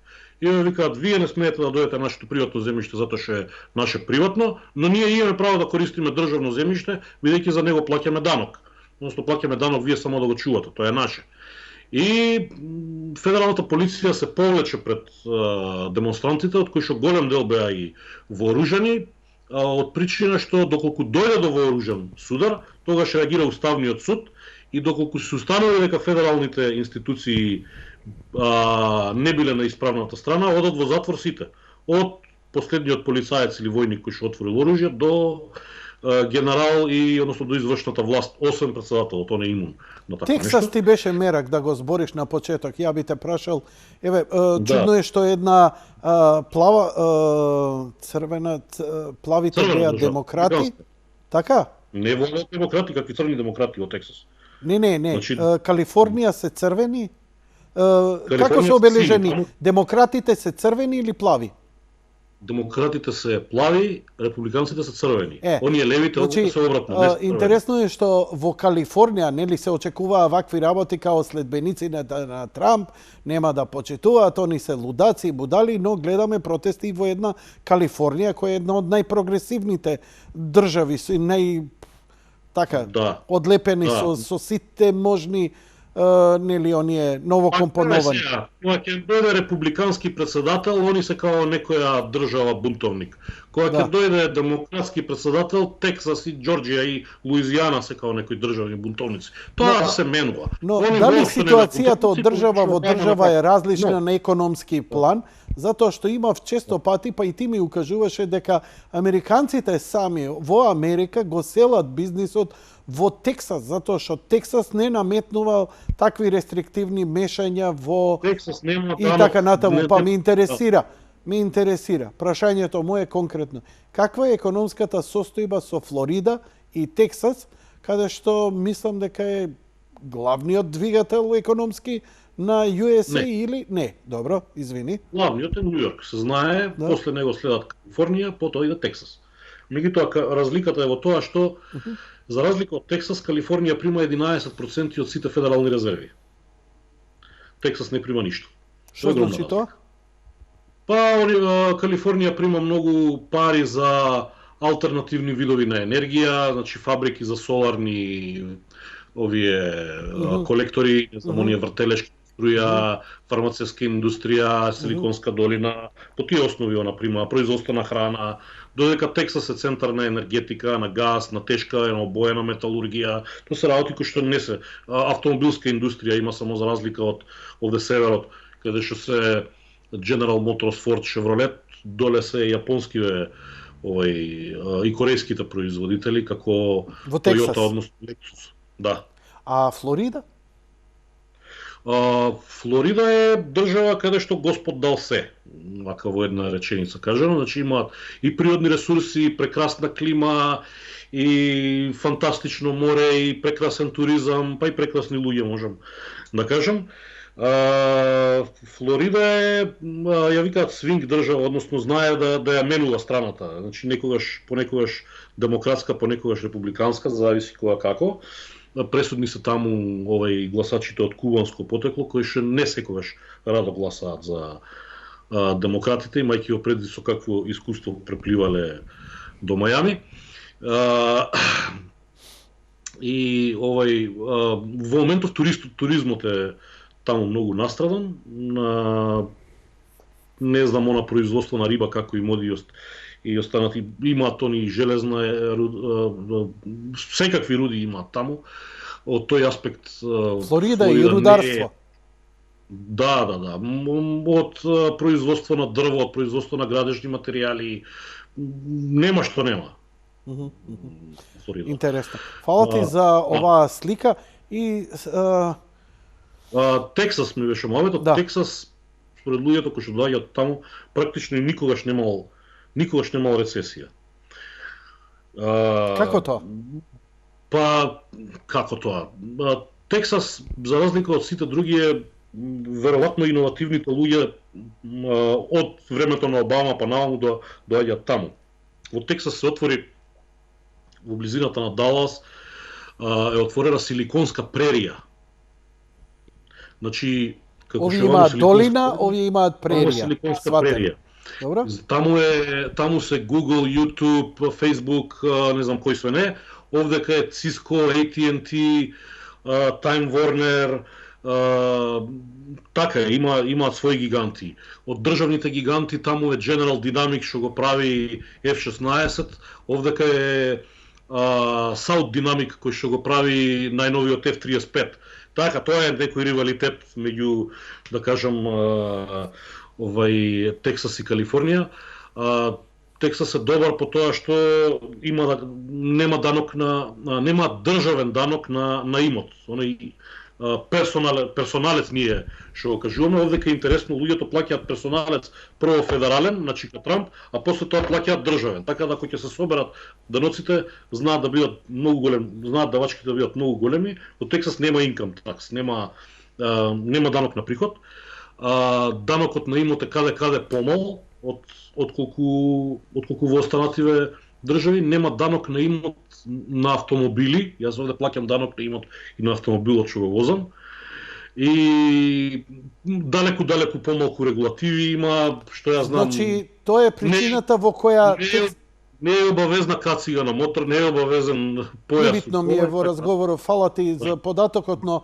И викаат, вие не смеете да дојдете на нашето приватно земјиште затоа што е наше приватно, но ние имаме право да користиме државно земјиште, бидејќи за него плаќаме данок. Односно плаќаме данок, вие само да го чувате, тоа е наше. И федералната полиција се повлече пред демонстрантите, од кои што голем дел беа и вооружени, од причина што доколку дојде до вооружен судар, тогаш реагира Уставниот суд, и доколку се установи дека федералните институции не биле на исправната страна, одат во затвор сите. Од последниот полицаец или војник кој што отворил оружје до генерал и односно до извршната власт, освен председателот, он е имун на така Тексас нешто. ти беше мерак да го збориш на почеток. Ја би те прашал, чудно е што една плава црвена плавите беа демократи. Така? Не во демократи, какви црвени демократи од Тексас. Не. Значи, Калифорнија се црвени? Како се обележени? Демократите се црвени или плави? Демократите се плави, републиканците се црвени. Оние левите се обратно. Интересно е што во Калифорнија нели се очекуваа вакви работи као следбеници на Трамп, нема да почитуваат, они се лудаци и будали, но гледаме протести во една Калифорнија која е една од најпрогресивните држави, одлепени со сите можни нели оние новокомпоновани. Кога ќе дојде републикански председател, они се као некоја држава бунтовник. Кога ќе дојде демократски председател, Тексас и Џорџија и Луизијана се као некои државни бунтовници. Тоа се менува. Но дали ситуацијата од држава во држава е различна на економски план? Затоа што имав често пати, па и ти ми укажуваше дека американците сами во Америка го селат бизнисот во Тексас, затоа што Тексас не наметнувал такви рестриктивни мешања во Тексас нема и така натаму. Па ме интересира, прашањето мое конкретно. Каква е економската состојба со Флорида и Тексас, каде што мислам дека е главниот двигател економски на USA или не? Добро, извини. Главниот е Нью Йорк, се знае, после него следат Калифорнија, потоа иде Тексас. Меѓутоа разликата е во тоа што за разлика од Тексас, Калифорнија прима 11% од сите федерални резерви. Тексас не прима ништо. Што значи тоа? Па, Калифорнија прима многу пари за алтернативни видови на енергија, значи фабрики за соларни овие колектори, не знам, оние вртелешки индустрија, фармацевска индустрија, Силиконска долина, по тие основи она прима, производство на храна, додека Тексас е центар на енергетика, на газ, на тешка обоена металургија. Тоа се работи кои што не се автомобилска индустрија има, само за разлика од овде северот, каде што се General Motors, Ford, Chevrolet, доле се јапонскиве и корејските производители, како во Тексас. Toyota, односно Lexus. Да. А Флорида? Флорида е држава каде што Господ дал се, вака во една реченица кажано, значи имаат и природни ресурси, и прекрасна клима, и фантастично море, и прекрасен туризам, па и прекрасни луѓе, можам да кажам. Флорида е, ја викаат свинг држава, односно знае да ја менува страната. Значи понекогаш демократска, понекогаш републиканска, зависи кога како. Пресудни се таму гласачите од кубанско потекло, кои што не секогаш радо гласаат за демократите, имајќи го предвид со какво искуство препливале до Мајами. И во моментов туризмот е таму многу настрадан. Не знам она производство на риба како и моди и останати, имаат они железна секакви руди имаат таму. Од тој аспект Флорида и рударство. Да. Од производство на дрво, од производство на градежни материјали, нема што нема. Интересно. Фала ти за оваа слика и Тексас ми беше мовето. Да. Тексас, според луѓето кои што доаѓаат таму, практично никогаш немал рецесија. Како тоа? Па, како тоа? Тексас, за разлика од сите други, е веројатно иновативните луѓе од времето на Обама па наваму доаѓаат таму. Во Тексас се отвори, во близината на Далас, е отворена Силиконска прерија. Значи, овие имаат долина, овие имаат прерија. Силиконска прерија. Добро. Таму се Google, YouTube, Facebook, не знам кој све не. Овдека е Cisco, AT&T, Time Warner, така имаат своји гиганти. Од државните гиганти таму е General Dynamics што го прави F-16, овдека е South Dynamics кој што го прави најновиот F-35. Така, тоа е некој ривалитет меѓу, да кажам, Тексас и Калифорнија. Тексас е добар по тоа што нема државен данок на имот. Оној персоналец ние што го кажуваме, овдека е интересно, луѓето плаќаат персоналец прво федерален, значи ка Трамп, а после тоа плаќаат државен. Така да кога ќе се соберат даноците, знаат да бидат многу големи, знаат давачките да бидат многу големи. Во Тексас нема income tax, нема данок на приход. Данокот на имот е каде помал отколку во останативе држави. Нема данок на имот на автомобили. Јас овде плаќам данок на имот и на автомобилот што го возам. И далеку помалку регулативи има, што ја знам. Значи, тоа е причината во која не е обавезна кацига на мотор, не е обавезен појас. Битно ми е во разговорот, фала ти за податокот, но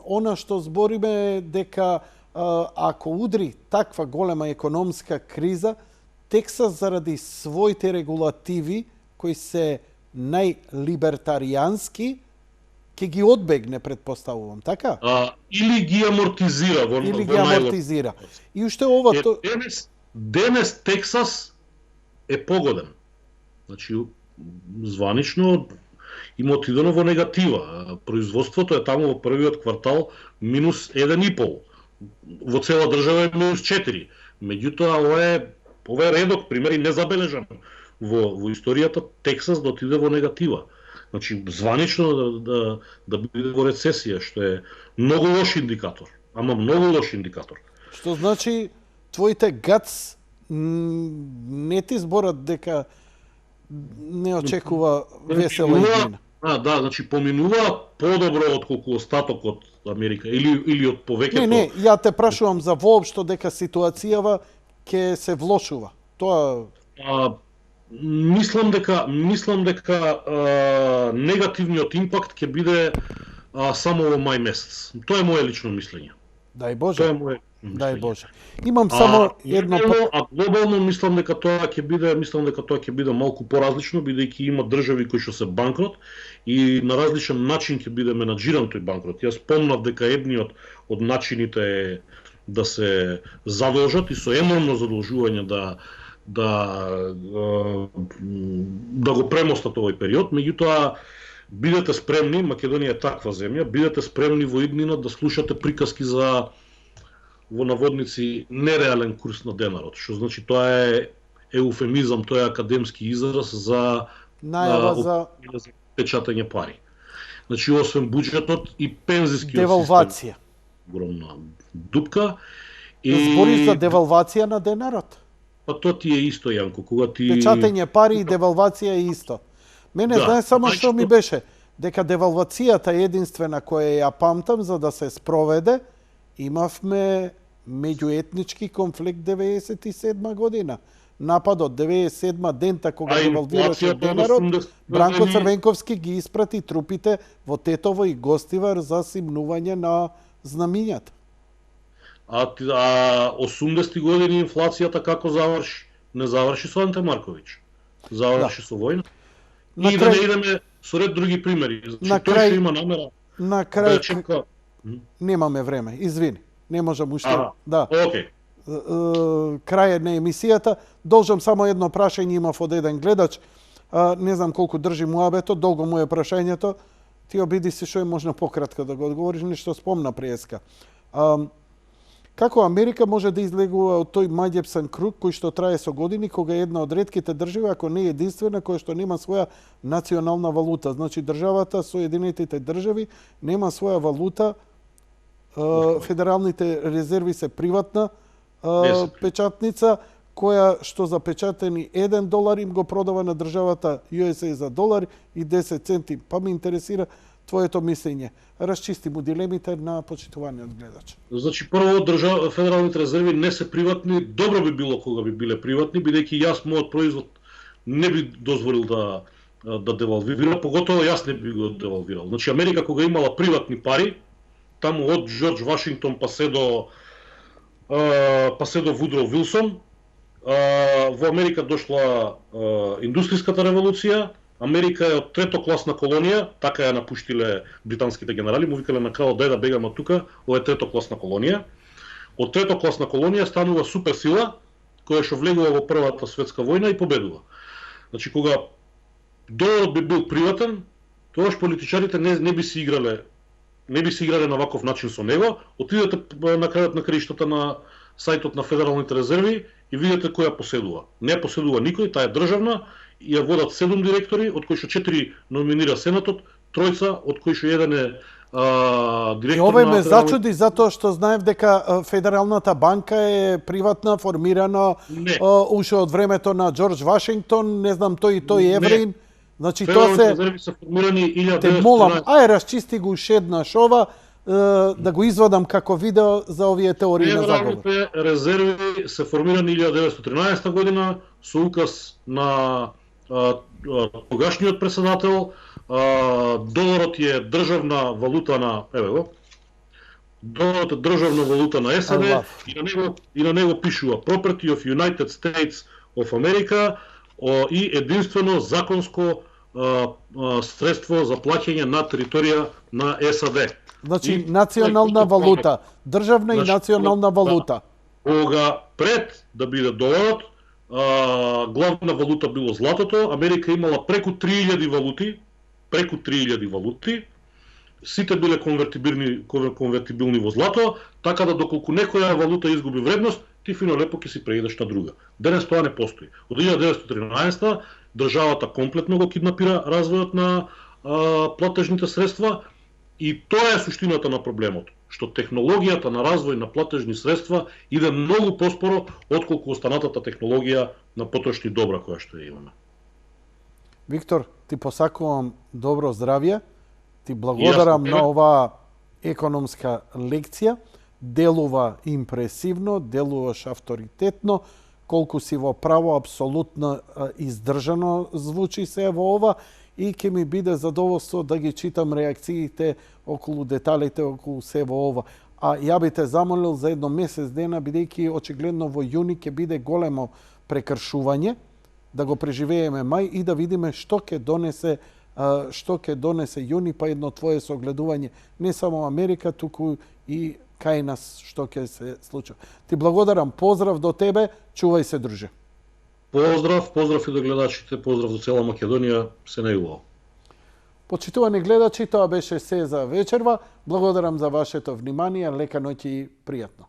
она што збориме е дека ако удри таква голема економска криза, Тексас заради своите регулативи кои се најлибертаријански ќе ги одбегне, предпоставувам, така? Или ги амортизира во амортизира. И уште ова денес Тексас е погоден. Значи званично има отидено во негатива. Производството е таму во првиот квартал минус 1,5. Во цела држава е минус 4. Меѓутоа, ова е редок пример и незабележан во историјата Тексас да отиде во негатива. Значи, званично да биде во рецесија, што е многу лош индикатор. Ама многу лош индикатор. Што значи, твоите гац не ти зборат дека не очекува весела иднина. Да, значи поминува подобро отколку остатокот Америка или од повеќето. Не, ја те прашувам за воопшто дека ситуацијава ќе се влошува. Тоа мислам дека негативниот импакт ќе биде само во мај месец. Тоа е мое лично мислење. Дај Боже. Тоа е мое лично Дај мислење. Боже. Имам само едно... глобално мислам дека тоа ќе биде малку поразлично, бидејќи има држави кои што се банкрот и на различен начин ќе биде менаџиран тој банкрот. Јас спомнав дека едниот од начините е да се задолжат и со енормно задолжување да го премостат овој период, меѓутоа бидете спремни, Македонија е таква земја, бидете спремни во иднина да слушате приказки за, во наводници, нереален курс на денарот, што значи тоа е еуфемизам, тоа е академски израз за најава за печатање пари. Значи, освен буџетот и пензискиот девалвација. Огромна дупка. Збори за девалвација на денарот. Па тоа ти е исто, Јанко, кога ти... Печатање пари и девалвација е исто. Мене знае само што ми беше, дека девалвацијата единствена која ја памтам за да се спроведе, имавме меѓуетнички конфликт 97 година. Нападот 97 дента кога девалвираше денарот, Бранко Црвенковски ги испрати трупите во Тетово и Гостивар за симнување на знамињата. А 80 години инфлацијата како заврши? Не заврши со Анте Марковиќ. Заврши со војна. И да не идеме со ред други примери. Значи, тој што има намера... На крај... Немаме време, извини. Не можам уште... Да. Окей. Крај на емисијата. Должам само едно прашање, имав од еден гледач. Не знам колку држи муабетот, долго му е прашањето. Ти обиди се што е можно пократко да го одговориш, нешто спомна преска. Како Америка може да излегува од тој маѓепсан круг кој што трае со години, кога е една од ретките држави, ако не е единствена, која што нема своја национална валута. Значи, државата, Соединетите држави, нема своја валута, федералните резерви се приватна печатница, која што за печатени $1 им го продава на државата USA за $1 и 10 центи. Па ме интересира твоето мислење. Расчисти му дилемите на почитуваниот гледач. Значи, прво, федералните резерви не се приватни. Добро би било кога би биле приватни, бидејќи јас мојот производ не би дозволил да девалвира, поготово јас не би го девалвирал. Значи, Америка кога имала приватни пари, таму од Џорџ Вашингтон па се до Вудро Вилсон, во Америка дошла индустријската револуција. Америка е од третокласна колонија, така ја напуштиле британските генерали, му викале на кралот дај да бегаме од тука, ова е третокласна колонија. Од третокласна колонија станува суперсила, која што влегува во Првата светска војна и победува. Значи, кога доларот би бил приватен, тогаш политичарите не би се играле на ваков начин со него. Отидете на крајот на краиштата на сајтот на Федералните резерви и видите која поседува. Не поседува никој, таа е државна, и ја водат 7 директори, од кои што 4 номинира Сенатот, тројца, од кои што еден е директор. И овој ме зачуди затоа што знаев дека Федералната банка е приватна, формирана уште од времето на Џорџ Вашингтон, не знам тој и тој евреин. Значи тоа се формирани 1913. Те молам, расчисти го уште еднаш ова, да го извадам како видео за овие теории на заговор. Федералните резерви се формирани 1913 година со указ на тогашниот председател. Доларот е државна валута на доларот е државна валута на САД и на него пишува Property of United States of America и единствено законско средство за плаќање на територија на САД. Значи, национална валута, државна и национална валута. Кога пред да биде доларот, главна валута било златото, Америка имала преку 3000 валути, сите биле конвертибилни во злато, така да доколку некоја валута изгуби вредност, ти фино лепо ќе си преидеш на друга. Денес тоа не постои. Од 1913 државата комплетно го киднапира развојот на платежните средства и тоа е суштината на проблемот, што технологијата на развој на платежни средства иде многу поспоро отколку останатата технологија на потрошни добра која што ја имаме. Виктор, ти посакувам добро здравје, ти благодарам на оваа економска лекција, делува импресивно, делуваш авторитетно, колку си во право, апсолутно издржано звучи се во ова и ќе ми биде задоволство да ги читам реакциите околу деталите, околу се во ова. А ја би те замолил за едно месец дена, бидејќи очигледно во јуни ќе биде големо прекршување, да го преживееме мај и да видиме што ќе донесе јуни, па едно твое согледување не само Америка, туку и кај нас што ќе се случи. Ти благодарам, поздрав до тебе, чувај се, друже. Поздрав и до гледачите, поздрав до цела Македонија, се најубаво. Почитувани гледачи, тоа беше се за вечерва. Благодарам за вашето внимание, лека ноќ и пријатно.